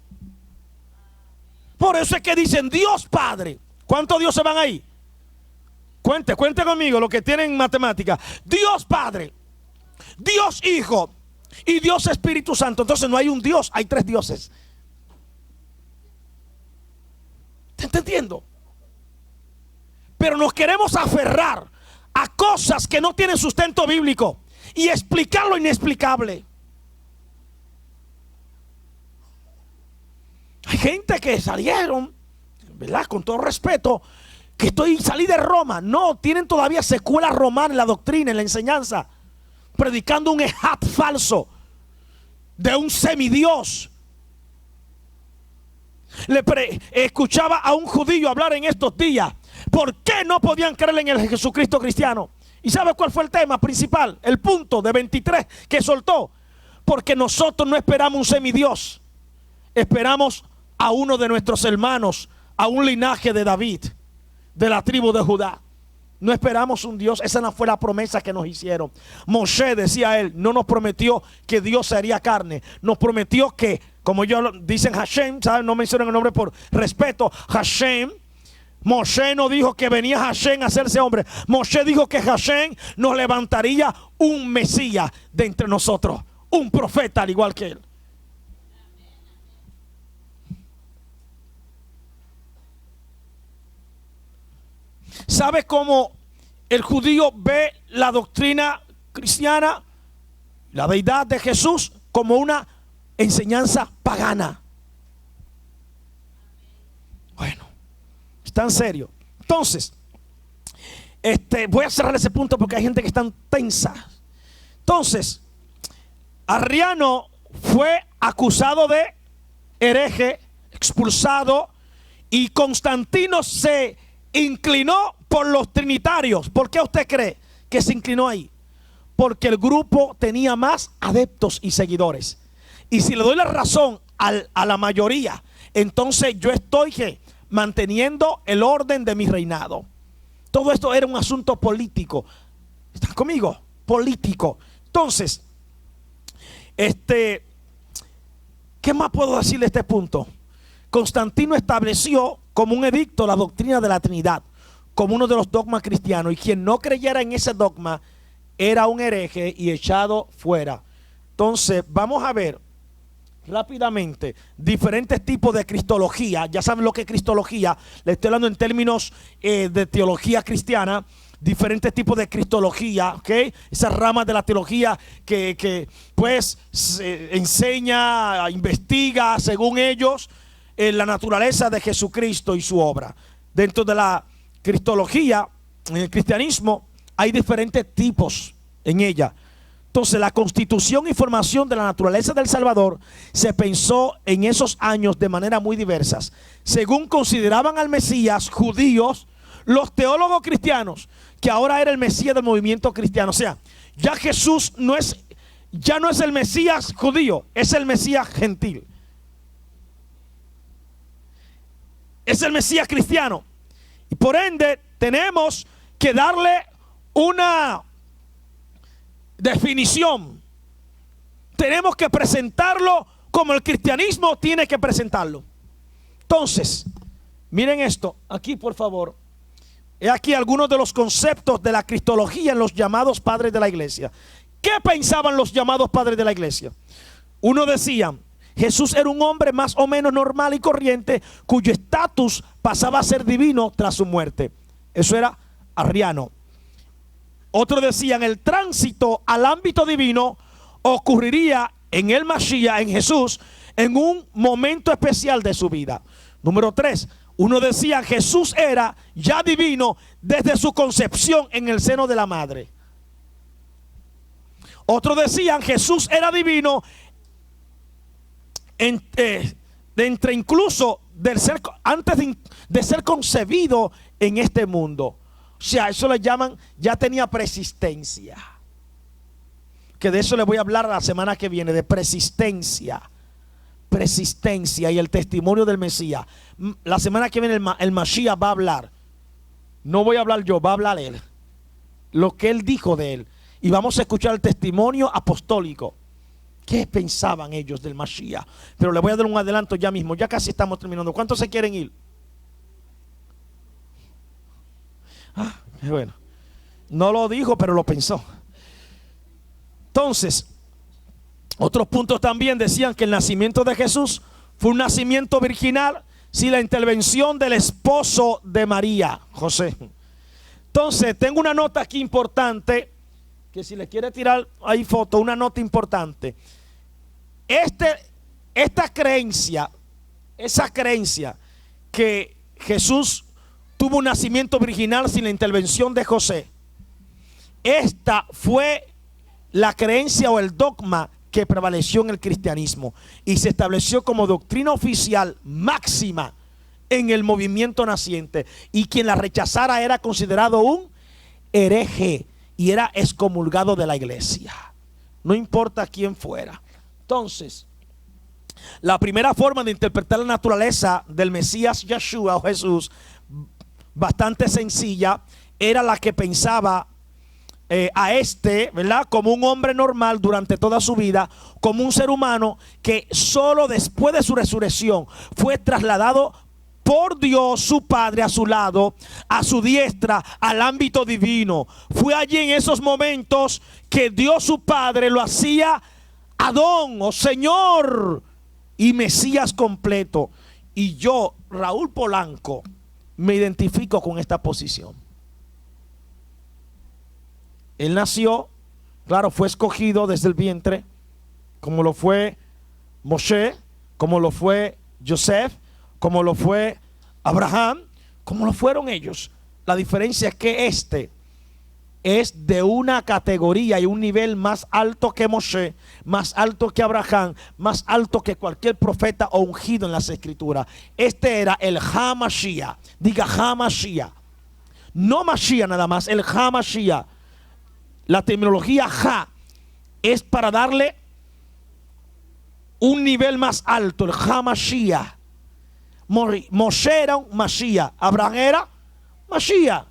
Por eso es que dicen Dios Padre. ¿Cuántos dioses van ahí? Cuente conmigo los que tienen matemática. Dios Padre, Dios Hijo y Dios Espíritu Santo. Entonces no hay un Dios, hay tres dioses. ¿Te está entendiendo? Pero nos queremos aferrar a cosas que no tienen sustento bíblico y explicar lo inexplicable. Hay gente que salieron, ¿verdad? Con todo respeto, que salí de Roma. No, tienen todavía secuela romana en la doctrina, en la enseñanza, predicando un ejat falso de un semidios. Escuchaba a un judío hablar en estos días. ¿Por qué no podían creer en el Jesucristo cristiano? ¿Y sabe cuál fue el tema principal? El punto de 23 que soltó. Porque nosotros no esperamos un semidios. Esperamos a uno de nuestros hermanos, a un linaje de David, de la tribu de Judá. No esperamos un Dios. Esa no fue la promesa que nos hicieron. Moshe, decía él, no nos prometió que Dios se haría carne. Nos prometió que, como ellos dicen Hashem, ¿saben? No mencionan el nombre por respeto. Hashem. Moshe no dijo que venía Hashem a hacerse hombre. Moshe dijo que Hashem nos levantaría un Mesías de entre nosotros, un profeta al igual que él. ¿Sabe cómo el judío ve la doctrina cristiana, la deidad de Jesús, como una enseñanza pagana? Bueno, está en serio. Entonces, voy a cerrar ese punto porque hay gente que está tensa. Entonces, Arriano fue acusado de hereje, expulsado, y Constantino se inclinó por los trinitarios. ¿Por qué usted cree que se inclinó ahí? Porque el grupo tenía más adeptos y seguidores. Y si le doy la razón a la mayoría, entonces yo estoy manteniendo el orden de mi reinado. Todo esto era un asunto político. ¿Están conmigo? Político. Entonces, ¿qué más puedo decir de este punto? Constantino estableció como un edicto la doctrina de la Trinidad, como uno de los dogmas cristianos, y quien no creyera en ese dogma era un hereje y echado fuera. Entonces vamos a ver rápidamente diferentes tipos de cristología. Ya saben lo que es cristología, le estoy hablando en términos de teología cristiana. Diferentes tipos de cristología, ¿ok? Esas ramas de la teología que pues enseña, investiga según ellos la naturaleza de Jesucristo y su obra. Dentro de la cristología, en el cristianismo, hay diferentes tipos en ella. Entonces, la constitución y formación de la naturaleza del Salvador se pensó en esos años de manera muy diversas. Según consideraban al Mesías judíos, los teólogos cristianos, que ahora era el Mesías del movimiento cristiano. O sea, ya Jesús ya no es el Mesías judío, es el Mesías gentil. Es el Mesías cristiano. Y por ende tenemos que darle una definición. Tenemos que presentarlo como el cristianismo tiene que presentarlo. Entonces, miren esto, aquí por favor. He aquí algunos de los conceptos de la cristología en los llamados padres de la iglesia. ¿Qué pensaban los llamados padres de la iglesia? Uno decía, Jesús era un hombre más o menos normal y corriente, cuyo estatus pasaba a ser divino tras su muerte. Eso era arriano. Otros decían, el tránsito al ámbito divino ocurriría en el Mashiach, en Jesús, en un momento especial de su vida. Número 3, uno decía Jesús era ya divino desde su concepción en el seno de la madre. Otros decían Jesús era divino entre incluso antes de ser concebido en este mundo. O sea, eso le llaman, ya tenía persistencia. Que de eso le voy a hablar la semana que viene, de persistencia. Persistencia y el testimonio del Mesías. La semana que viene el Mashiach va a hablar. No voy a hablar yo, va a hablar él. Lo que él dijo de él. Y vamos a escuchar el testimonio apostólico. ¿Qué pensaban ellos del Mashiach? Pero le voy a dar un adelanto ya mismo. Ya casi estamos terminando. ¿Cuántos se quieren ir? Qué bueno. No lo dijo, pero lo pensó. Entonces, otros puntos también decían que el nacimiento de Jesús fue un nacimiento virginal sin la intervención del esposo de María, José. Entonces, tengo una nota aquí importante, que si le quiere tirar ahí foto, una nota importante. Esta creencia, esa creencia que Jesús tuvo un nacimiento virginal sin la intervención de José, esta fue la creencia o el dogma que prevaleció en el cristianismo y se estableció como doctrina oficial máxima en el movimiento naciente, y quien la rechazara era considerado un hereje y era excomulgado de la iglesia, no importa quién fuera. Entonces, la primera forma de interpretar la naturaleza del Mesías Yeshua o Jesús, bastante sencilla, era la que pensaba ¿verdad? Como un hombre normal durante toda su vida, como un ser humano que solo después de su resurrección fue trasladado por Dios su Padre a su lado, a su diestra, al ámbito divino. Fue allí en esos momentos que Dios su Padre lo hacía Adón o Señor y Mesías completo. Y yo, Raúl Polanco, me identifico con esta posición. Él nació, claro, fue escogido desde el vientre, como lo fue Moshe, como lo fue Joseph, como lo fue Abraham, como lo fueron ellos. La diferencia es que este es de una categoría y un nivel más alto que Moshe, más alto que Abraham, más alto que cualquier profeta o ungido en las escrituras. Este era el HaMashiach. Diga HaMashiach. No Mashiach nada más, el HaMashiach. La terminología Ha es para darle un nivel más alto, el HaMashiach. Moshe era un Mashiach, Abraham era Mashiach,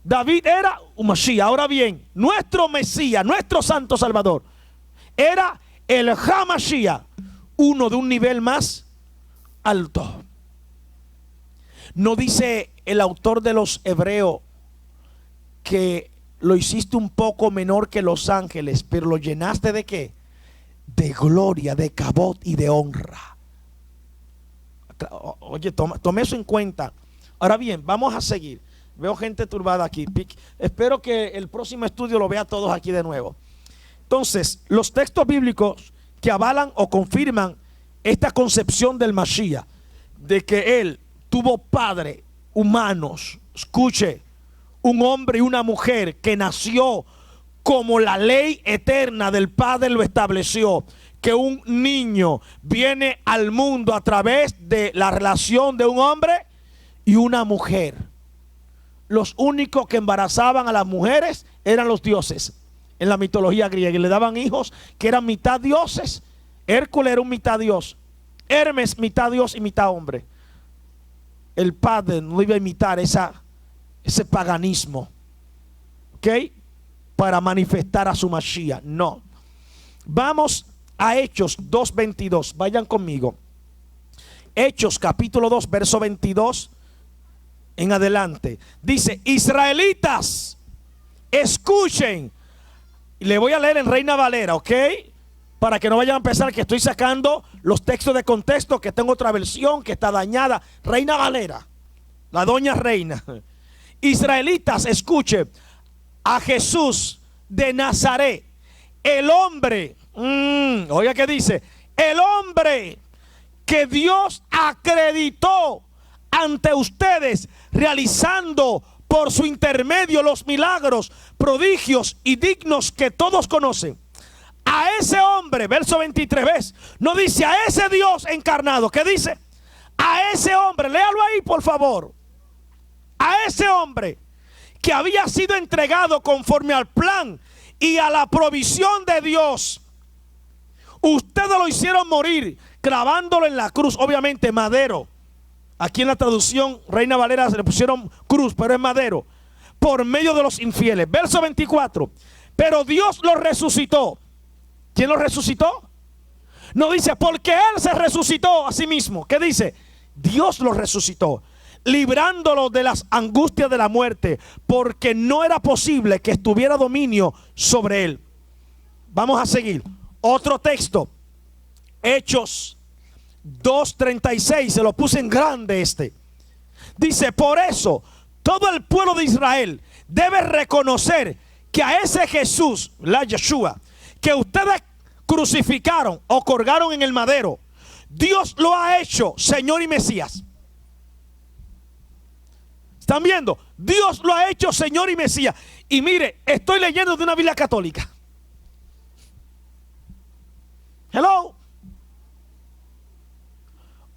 David era un Mashiach. Ahora bien, nuestro Mesías, nuestro Santo Salvador, era el HaMashiach, uno de un nivel más alto. No dice el autor de los Hebreos que lo hiciste un poco menor que los ángeles, pero lo llenaste ¿de qué? De gloria, de cabot y de honra. Oye, tome eso en cuenta. Ahora bien, vamos a seguir. Veo gente turbada aquí. Espero que el próximo estudio lo vea todos aquí de nuevo. Entonces, los textos bíblicos que avalan o confirman esta concepción del Mashiach, de que él tuvo padre humanos, escuche, un hombre y una mujer que nació como la ley eterna del Padre lo estableció, que un niño viene al mundo a través de la relación de un hombre y una mujer. Los únicos que embarazaban a las mujeres eran los dioses en la mitología griega, y le daban hijos que eran mitad dioses. Hércules era un mitad dios, Hermes mitad dios y mitad hombre. El Padre no iba a imitar ese paganismo, ¿ok? Para manifestar a su Mashiach, no. Vamos a Hechos 2:22, vayan conmigo. Hechos capítulo 2, verso 22 en adelante. Dice: israelitas, escuchen. Y le voy a leer en Reina Valera, ¿ok? Para que no vayan a pensar que estoy sacando los textos de contexto, que tengo otra versión que está dañada. Reina Valera, la doña reina. Israelitas, escuchen, a Jesús de Nazaret, el hombre, Oiga qué dice. El hombre que Dios acreditó ante ustedes, realizando por su intermedio los milagros, prodigios y dignos que todos conocen. A ese hombre, verso 23, ¿ves? No dice a ese Dios encarnado. ¿Qué dice? A ese hombre, léalo ahí por favor. A ese hombre que había sido entregado conforme al plan y a la provisión de Dios. Ustedes lo hicieron morir clavándolo en la cruz, obviamente madero. Aquí en la traducción Reina Valera se le pusieron cruz, pero es madero. Por medio de los infieles. Verso 24. Pero Dios lo resucitó. ¿Quién lo resucitó? No dice porque Él se resucitó a sí mismo. ¿Qué dice? Dios lo resucitó, librándolo de las angustias de la muerte, porque no era posible que estuviera dominio sobre él. Vamos a seguir. Otro texto. Hechos 2:36. Se lo puse en grande este. Dice, por eso todo el pueblo de Israel debe reconocer que a ese Jesús, la Yeshua, que ustedes crucificaron o colgaron en el madero, Dios lo ha hecho Señor y Mesías. ¿Están viendo? Dios lo ha hecho Señor y Mesías. Y mire, estoy leyendo de una Biblia católica. Hello.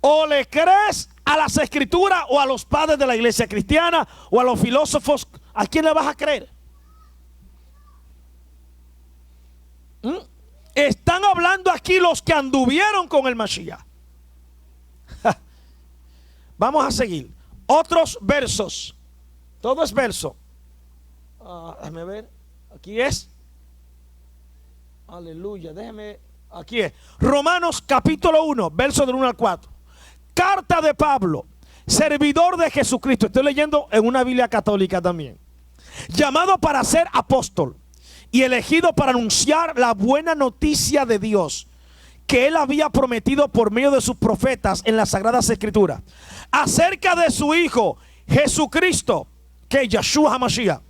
O le crees a las escrituras o a los padres de la iglesia cristiana o a los filósofos. ¿A quién le vas a creer? Están hablando aquí los que anduvieron con el Mashiach. Vamos a seguir. Otros versos. Todo es verso. Déjame ver. Aquí es. Aleluya. Déjeme. Aquí es. Romanos capítulo 1, verso del 1 al 4. Carta de Pablo, servidor de Jesucristo. Estoy leyendo en una Biblia católica también. Llamado para ser apóstol y elegido para anunciar la buena noticia de Dios que Él había prometido por medio de sus profetas en las Sagradas Escrituras, acerca de su Hijo Jesucristo, que es Yeshua HaMashiach,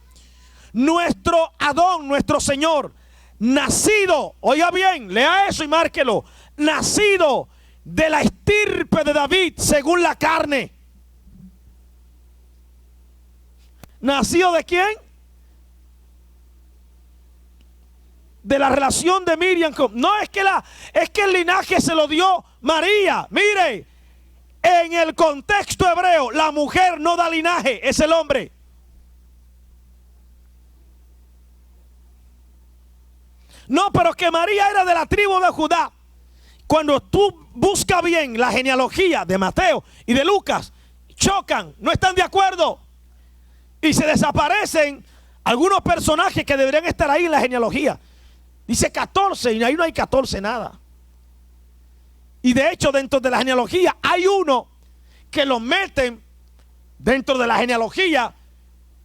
nuestro Adón, nuestro Señor, nacido, oiga bien, lea eso y márquelo, nacido de la estirpe de David según la carne. ¿Nacido de quién? De la relación de Miriam con... No, es que el linaje se lo dio María. Mire, en el contexto hebreo, la mujer no da linaje, es el hombre. No, pero que María era de la tribu de Judá. Cuando tú buscas bien la genealogía de Mateo y de Lucas, chocan, no están de acuerdo. Y se desaparecen algunos personajes que deberían estar ahí en la genealogía. Dice 14 y ahí no hay 14 nada. Y de hecho dentro de la genealogía hay uno que lo meten dentro de la genealogía.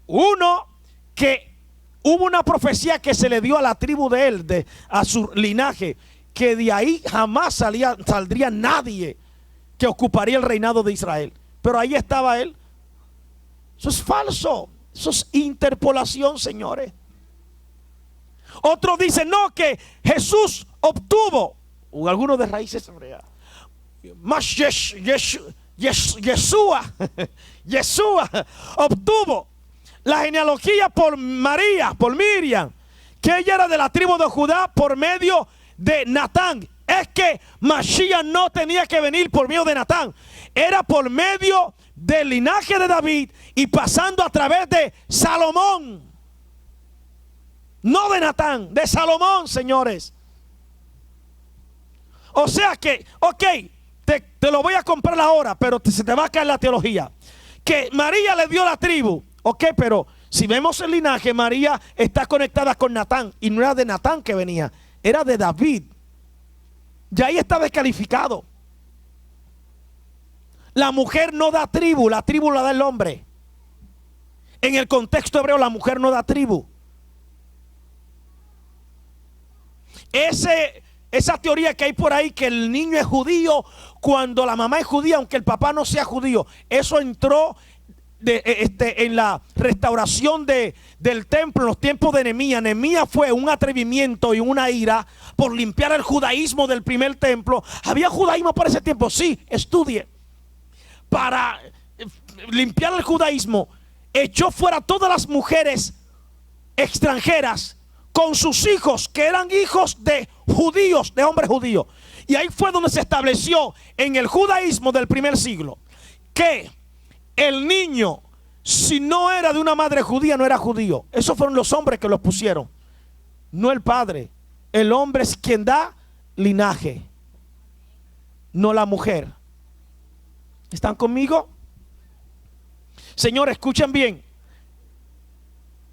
Uno que hubo una profecía que se le dio a la tribu de él, a su linaje, que de ahí jamás saldría nadie que ocuparía el reinado de Israel. Pero ahí estaba él. Eso es falso. Eso es interpolación, señores. Otros dicen no, que Jesús obtuvo, o algunos de raíces hebreas, Yeshua obtuvo la genealogía por María, por Miriam, que ella era de la tribu de Judá por medio de Natán. Es que Mashiach no tenía que venir por medio de Natán, era por medio del linaje de David y pasando a través de Salomón. No de Natán, de Salomón, señores. O sea que, ok, te lo voy a comprar ahora, pero se te va a caer la teología. Que María le dio la tribu, ok, pero si vemos el linaje, María está conectada con Natán. Y no era de Natán que venía, era de David. Y ahí está descalificado. La mujer no da tribu, la tribu la da el hombre. En el contexto hebreo, la mujer no da tribu. Esa teoría que hay por ahí, que el niño es judío cuando la mamá es judía, aunque el papá no sea judío, eso entró en la restauración del templo en los tiempos de Nehemías. Nehemías fue un atrevimiento y una ira por limpiar el judaísmo del primer templo. ¿Había judaísmo para ese tiempo? Sí, estudie. Para limpiar el judaísmo, echó fuera todas las mujeres extranjeras con sus hijos, que eran hijos de judíos, de hombres judíos. Y ahí fue donde se estableció en el judaísmo del primer siglo que el niño, si no era de una madre judía, no era judío. Esos fueron los hombres que los pusieron, no el padre. El hombre es quien da linaje, no la mujer. ¿Están conmigo? Señores, escuchen bien.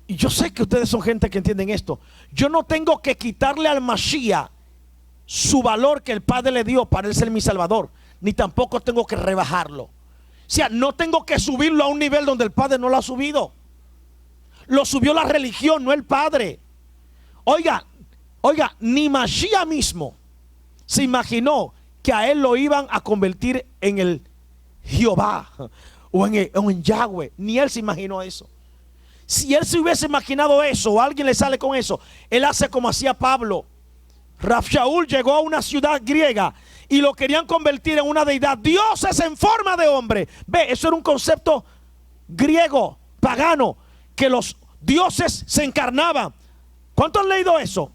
Y yo sé que ustedes son gente que entienden esto. Yo no tengo que quitarle al Mashiach su valor que el Padre le dio para él ser mi Salvador, ni tampoco tengo que rebajarlo. O sea, no tengo que subirlo a un nivel donde el Padre no lo ha subido. Lo subió la religión, no el Padre. Oiga, ni Mashiach mismo se imaginó que a él lo iban a convertir en el Jehová o en Yahweh. Ni él se imaginó eso. Si él se hubiese imaginado eso, o alguien le sale con eso, él hace como hacía Pablo. Rab Shaul llegó a una ciudad griega y lo querían convertir en una deidad. Dios es en forma de hombre. Ve, eso era un concepto griego, pagano, que los dioses se encarnaban. ¿Cuántos han leído eso?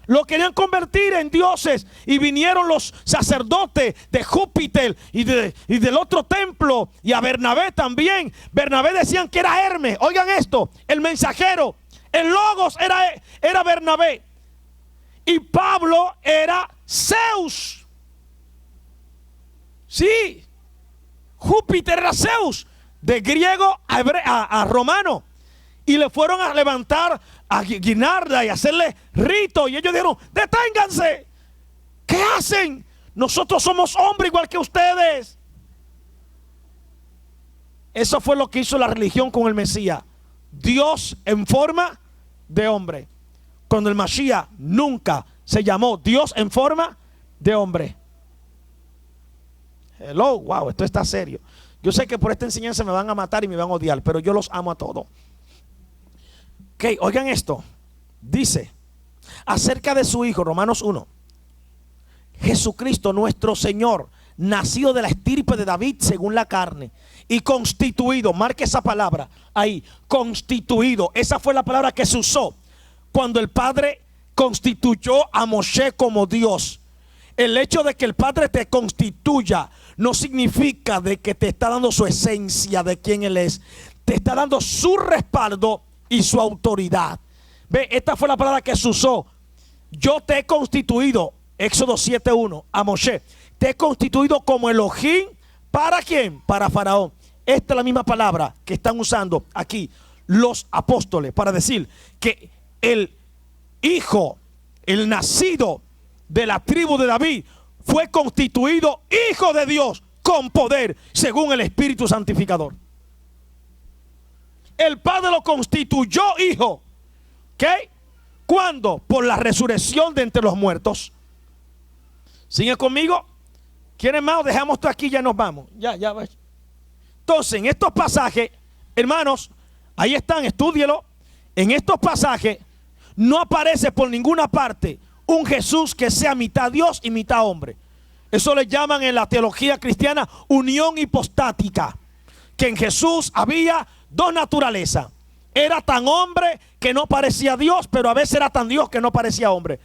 Lo querían convertir en dioses y vinieron los sacerdotes de Júpiter y del otro templo, y a Bernabé también. Bernabé decían que era Hermes. Oigan esto, el mensajero, el Logos era Bernabé, y Pablo era Zeus. Sí, Júpiter era Zeus, de griego a romano. Y le fueron a levantar a guinarda y hacerle rito. Y ellos dijeron: deténganse. ¿Qué hacen? Nosotros somos hombres igual que ustedes. Eso fue lo que hizo la religión con el Mesías. Dios en forma de hombre. Cuando el Mashiach nunca se llamó Dios en forma de hombre. Hello, wow, esto está serio. Yo sé que por esta enseñanza me van a matar y me van a odiar, pero yo los amo a todos. Ok, oigan esto. Dice acerca de su Hijo, Romanos 1: Jesucristo nuestro Señor, nacido de la estirpe de David según la carne, y constituido, marque esa palabra ahí, constituido. Esa fue la palabra que se usó cuando el Padre constituyó a Moshe como Dios. El hecho de que el Padre te constituya no significa de que te está dando su esencia de quién Él es. Te está dando su respaldo y su autoridad. Ve, esta fue la palabra que se usó. Yo te he constituido, Éxodo 7:1, a Moshe. Te he constituido como Elohim. ¿Para quién? Para Faraón. Esta es la misma palabra que están usando aquí los apóstoles para decir que el hijo, el nacido de la tribu de David, fue constituido hijo de Dios con poder según el Espíritu Santificador. El Padre lo constituyó hijo. ¿Ok? ¿Cuándo? Por la resurrección de entre los muertos. ¿Sigue conmigo? ¿Quieren más? Dejamos esto aquí y ya nos vamos. Ya. Entonces, en estos pasajes, hermanos, ahí están, estúdielo. En estos pasajes no aparece por ninguna parte un Jesús que sea mitad Dios y mitad hombre. Eso le llaman en la teología cristiana unión hipostática. Que en Jesús había dos naturalezas. Era tan hombre que no parecía Dios, pero a veces era tan Dios que no parecía hombre.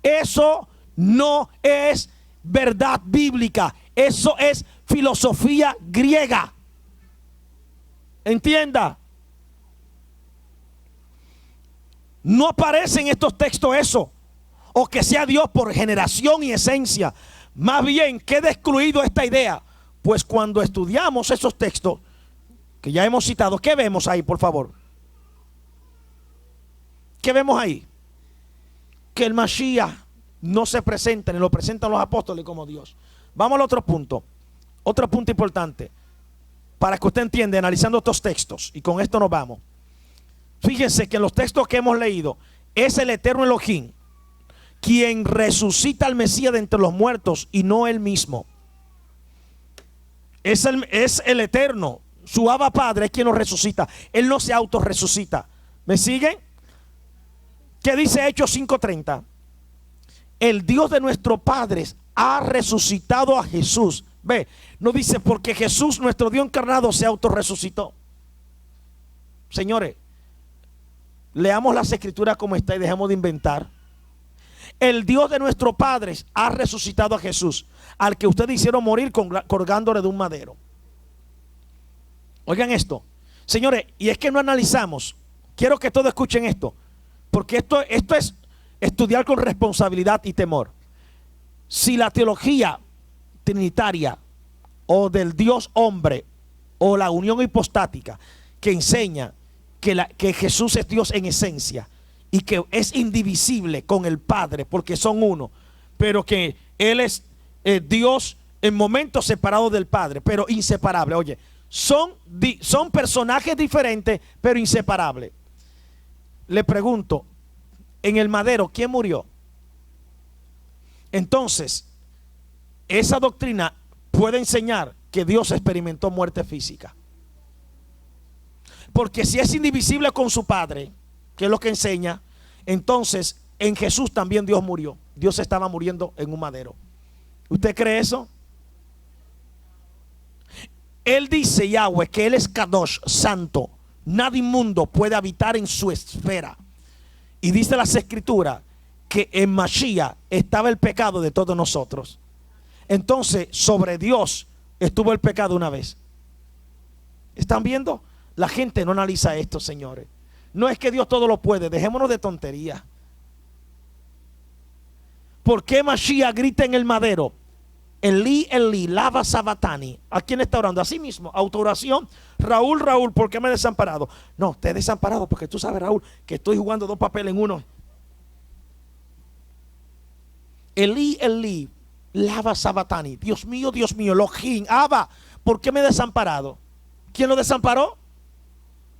Eso no es verdad bíblica. Eso es filosofía griega. Entienda. No aparece en estos textos eso, o que sea Dios por generación y esencia. Más bien queda excluido esta idea. Pues cuando estudiamos esos textos que ya hemos citado, ¿qué vemos ahí, por favor? ¿Qué vemos ahí? Que el Mashiach no se presenta, ni lo presentan los apóstoles como Dios. Vamos al otro punto. Otro punto importante, para que usted entienda, analizando estos textos, y con esto nos vamos. Fíjense que en los textos que hemos leído, es el eterno Elohim quien resucita al Mesías de entre los muertos y no él mismo. Es el eterno, su Abba Padre es quien lo resucita. Él no se autorresucita. ¿Me siguen? ¿Qué dice Hechos 5:30? el Dios de nuestros padres ha resucitado a Jesús. Ve, no dice porque Jesús, nuestro Dios encarnado, se autorresucitó. Señores, leamos las escrituras como está y dejemos de inventar. El Dios de nuestros padres ha resucitado a Jesús, al que ustedes hicieron morir colgándole de un madero. Oigan esto, señores, y es que no analizamos. Quiero que todos escuchen esto, porque esto es estudiar con responsabilidad y temor. Si la teología trinitaria o del Dios hombre o la unión hipostática que enseña que Jesús es Dios en esencia y que es indivisible con el Padre porque son uno, pero que Él es Dios en momentos separados del Padre, pero inseparable. Oye, son personajes diferentes, pero inseparables. Le pregunto, en el madero, ¿quién murió? Entonces, esa doctrina puede enseñar que Dios experimentó muerte física. Porque si es indivisible con su Padre, que es lo que enseña, entonces en Jesús también Dios murió. Dios estaba muriendo en un madero. ¿Usted cree eso? Él dice, Yahweh, que Él es Kadosh, santo. Nada inmundo puede habitar en su esfera. Y dice las escrituras que en Mashiach estaba el pecado de todos nosotros. Entonces sobre Dios estuvo el pecado una vez. ¿Están viendo? La gente no analiza esto, señores. No es que Dios todo lo puede. Dejémonos de tontería. ¿Por qué Mashiach grita en el madero? Elí, Elí, lava sabatani? ¿A quién está orando? A sí mismo, autooración. Raúl, Raúl, ¿por qué me he desamparado? No, te he desamparado porque tú sabes, Raúl, que estoy jugando dos papeles en uno. Elí, Elí, lava sabatani. Dios mío, Elohim, Abba, ¿por qué me he desamparado? ¿Quién lo desamparó?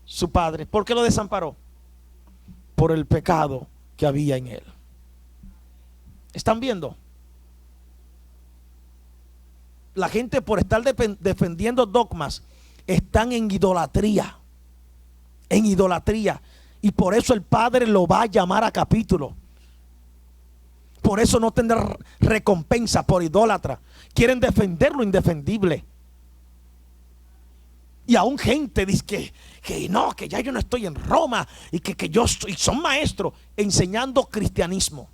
Su padre. ¿Por qué lo desamparó? Por el pecado que había en él. ¿Están viendo? La gente, por estar defendiendo dogmas, están en idolatría. En idolatría. Y por eso el Padre lo va a llamar a capítulo. Por eso no tendrá recompensa por idólatra. Quieren defender lo indefendible. Y aún gente dice que no, que ya yo no estoy en Roma y que yo estoy, son maestros enseñando cristianismo.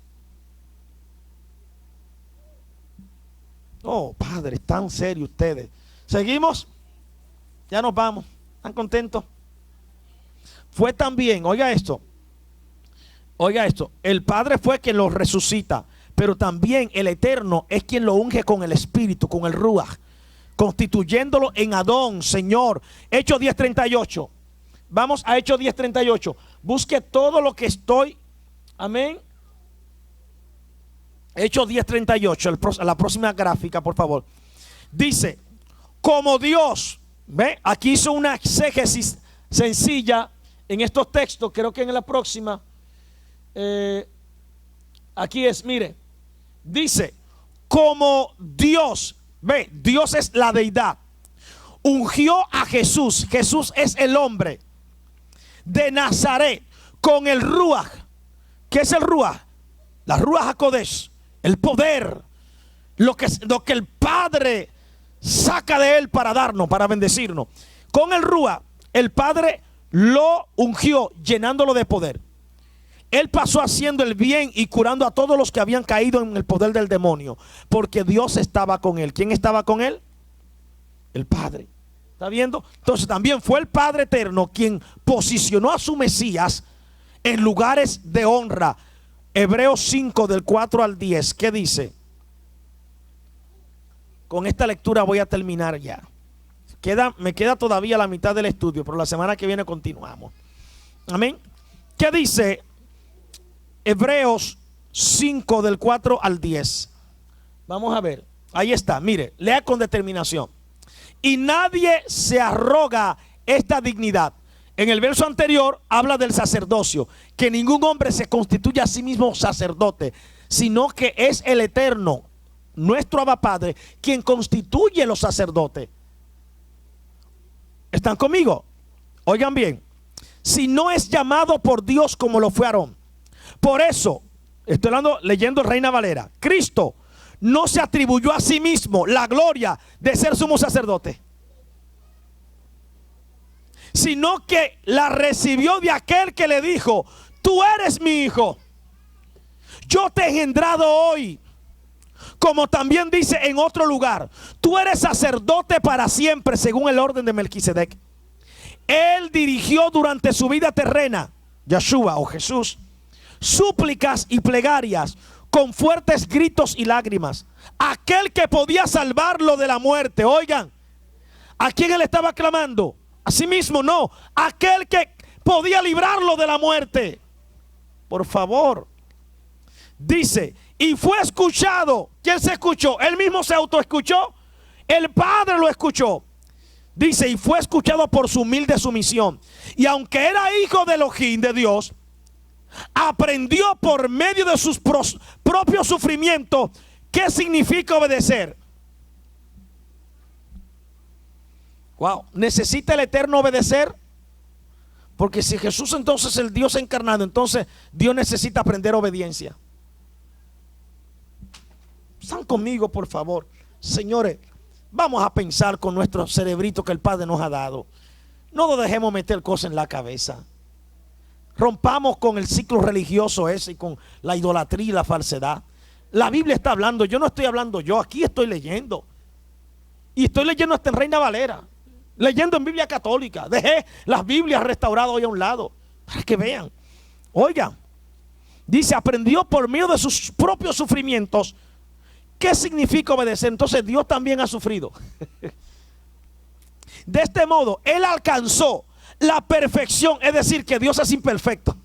Oh, Padre, tan serio ustedes. ¿Seguimos? Ya nos vamos. ¿Están contentos? Fue también, oiga esto, el Padre fue quien lo resucita, pero también el Eterno es quien lo unge con el Espíritu, con el Ruach, constituyéndolo en Adón, Señor. Hechos 10:38. Vamos a Hechos 10:38. Busque todo lo que estoy. Amén. Hechos 10:38, la próxima gráfica, por favor. Dice, como Dios, ¿ve? Aquí hizo una exégesis sencilla en estos textos, creo que en la próxima. Aquí es, mire, dice, como Dios, ve, Dios es la deidad, ungió a Jesús, Jesús es el hombre de Nazaret, con el Ruach. ¿Qué es el Ruach? La Ruach HaKodesh, el poder, lo que el Padre saca de él para darnos, para bendecirnos. Con el Ruach, el Padre lo ungió, llenándolo de poder. Él pasó haciendo el bien y curando a todos los que habían caído en el poder del demonio, porque Dios estaba con él. ¿Quién estaba con él? El Padre. ¿Está viendo? Entonces también fue el Padre eterno quien posicionó a su Mesías en lugares de honra. Hebreos 5 del 4 al 10. ¿Qué dice? Con esta lectura voy a terminar ya. Me queda todavía la mitad del estudio, pero la semana que viene continuamos. Amén. ¿Qué dice Hebreos 5 del 4 al 10? Vamos a ver. Ahí está, mire, lea con determinación. Y nadie se arroga esta dignidad. En el verso anterior habla del sacerdocio, que ningún hombre se constituye a sí mismo sacerdote, sino que es el Eterno, nuestro Abba Padre, quien constituye los sacerdotes. ¿Están conmigo? Oigan bien. Si no es llamado por Dios como lo fue Aarón. Por eso, Estoy hablando, leyendo Reina Valera. Cristo no se atribuyó a sí mismo la gloria de ser sumo sacerdote, sino que la recibió de aquel que le dijo: tú eres mi hijo, yo te he engendrado hoy. Como también dice en otro lugar: tú eres sacerdote para siempre según el orden de Melquisedec. Él dirigió durante su vida terrena, Yeshua o Jesús, súplicas y plegarias con fuertes gritos y lágrimas. Aquel que podía salvarlo de la muerte. Oigan, ¿a quién él estaba clamando? A sí mismo, no. Aquel que podía librarlo de la muerte. Por favor. Dice, y fue escuchado. ¿Quién se escuchó? Él mismo se autoescuchó. El Padre lo escuchó. Dice, y fue escuchado por su humilde sumisión. Y aunque era hijo de Elohim, de Dios, aprendió por medio de sus propios sufrimientos qué significa obedecer. Wow, ¿necesita el Eterno obedecer? Porque si Jesús entonces es el Dios encarnado, entonces Dios necesita aprender obediencia. Están conmigo, por favor. Señores, vamos a pensar con nuestro cerebrito que el Padre nos ha dado. No nos dejemos meter cosas en la cabeza. Rompamos con el ciclo religioso ese y con la idolatría y la falsedad. La Biblia está hablando, yo no estoy hablando yo, aquí estoy leyendo. Y estoy leyendo hasta en Reina Valera, leyendo en Biblia católica. Dejé las Biblias restauradas hoy a un lado para que vean. Oigan, dice, aprendió por medio de sus propios sufrimientos qué significa obedecer. Entonces Dios también ha sufrido. De este modo, Él alcanzó la perfección, es decir, que Dios es imperfecto.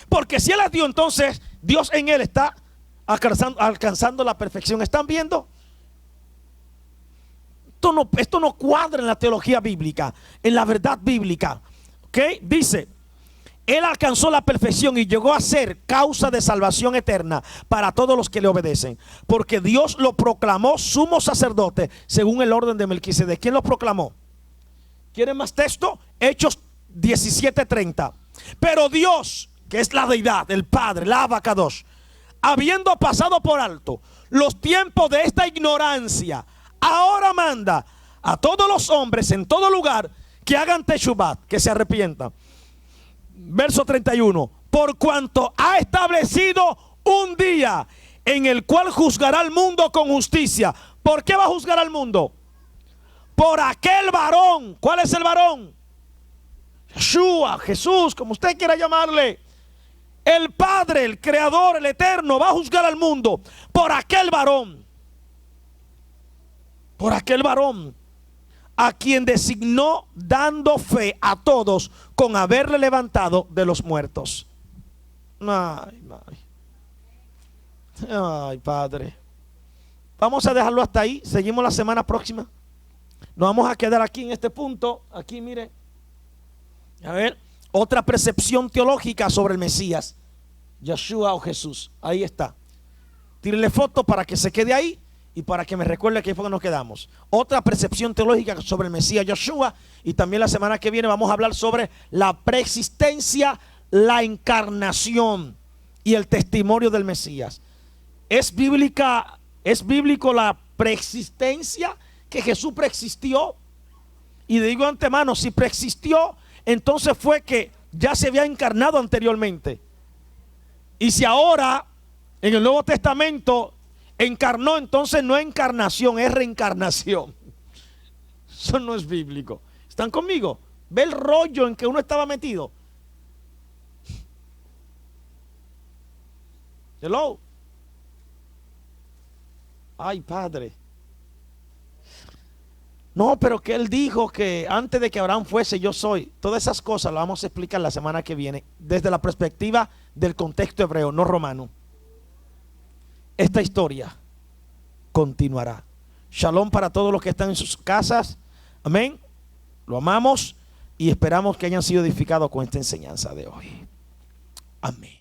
Porque si Él es Dios, entonces Dios en Él está alcanzando la perfección. ¿Están viendo? Esto no cuadra en la teología bíblica, en la verdad bíblica. ¿Ok? Dice, Él alcanzó la perfección y llegó a ser causa de salvación eterna para todos los que le obedecen. Porque Dios lo proclamó sumo sacerdote según el orden de Melquisedec. ¿Quién lo proclamó? ¿Quieren más texto? Hechos 17:30. Pero Dios, que es la deidad, el Padre, la Abacadosh, habiendo pasado por alto los tiempos de esta ignorancia, ahora manda a todos los hombres en todo lugar que hagan teshuvat, que se arrepientan. Verso 31. Por cuanto ha establecido un día en el cual juzgará al mundo con justicia. ¿Por qué va a juzgar al mundo? Por aquel varón. ¿Cuál es el varón? Yeshua, Jesús, como usted quiera llamarle. El Padre, el Creador, el Eterno, va a juzgar al mundo por aquel varón. Por aquel varón a quien designó, dando fe a todos con haberle levantado de los muertos. Ay, Padre. Vamos a dejarlo hasta ahí. Seguimos la semana próxima. Nos vamos a quedar aquí en este punto. Aquí, mire. A ver, otra percepción teológica sobre el Mesías, Yeshua o Jesús. Ahí está. Tírenle foto para que se quede ahí y para que me recuerde que fue que nos quedamos. Otra percepción teológica sobre el Mesías Yeshua. Y también la semana que viene vamos a hablar sobre la preexistencia, la encarnación y el testimonio del Mesías. ¿Es bíblico la preexistencia? Que Jesús preexistió. Y digo antemano, si preexistió, entonces fue que ya se había encarnado anteriormente. Y si ahora en el Nuevo Testamento encarnó, entonces no es encarnación, es reencarnación. Eso no es bíblico. ¿Están conmigo? ¿Ve el rollo en que uno estaba metido? Hello. Ay, Padre. No, pero que Él dijo que antes de que Abraham fuese, yo soy. Todas esas cosas las vamos a explicar la semana que viene desde la perspectiva del contexto hebreo, no romano. Esta historia continuará. Shalom para todos los que están en sus casas. Amén. Lo amamos y esperamos que hayan sido edificados con esta enseñanza de hoy. Amén.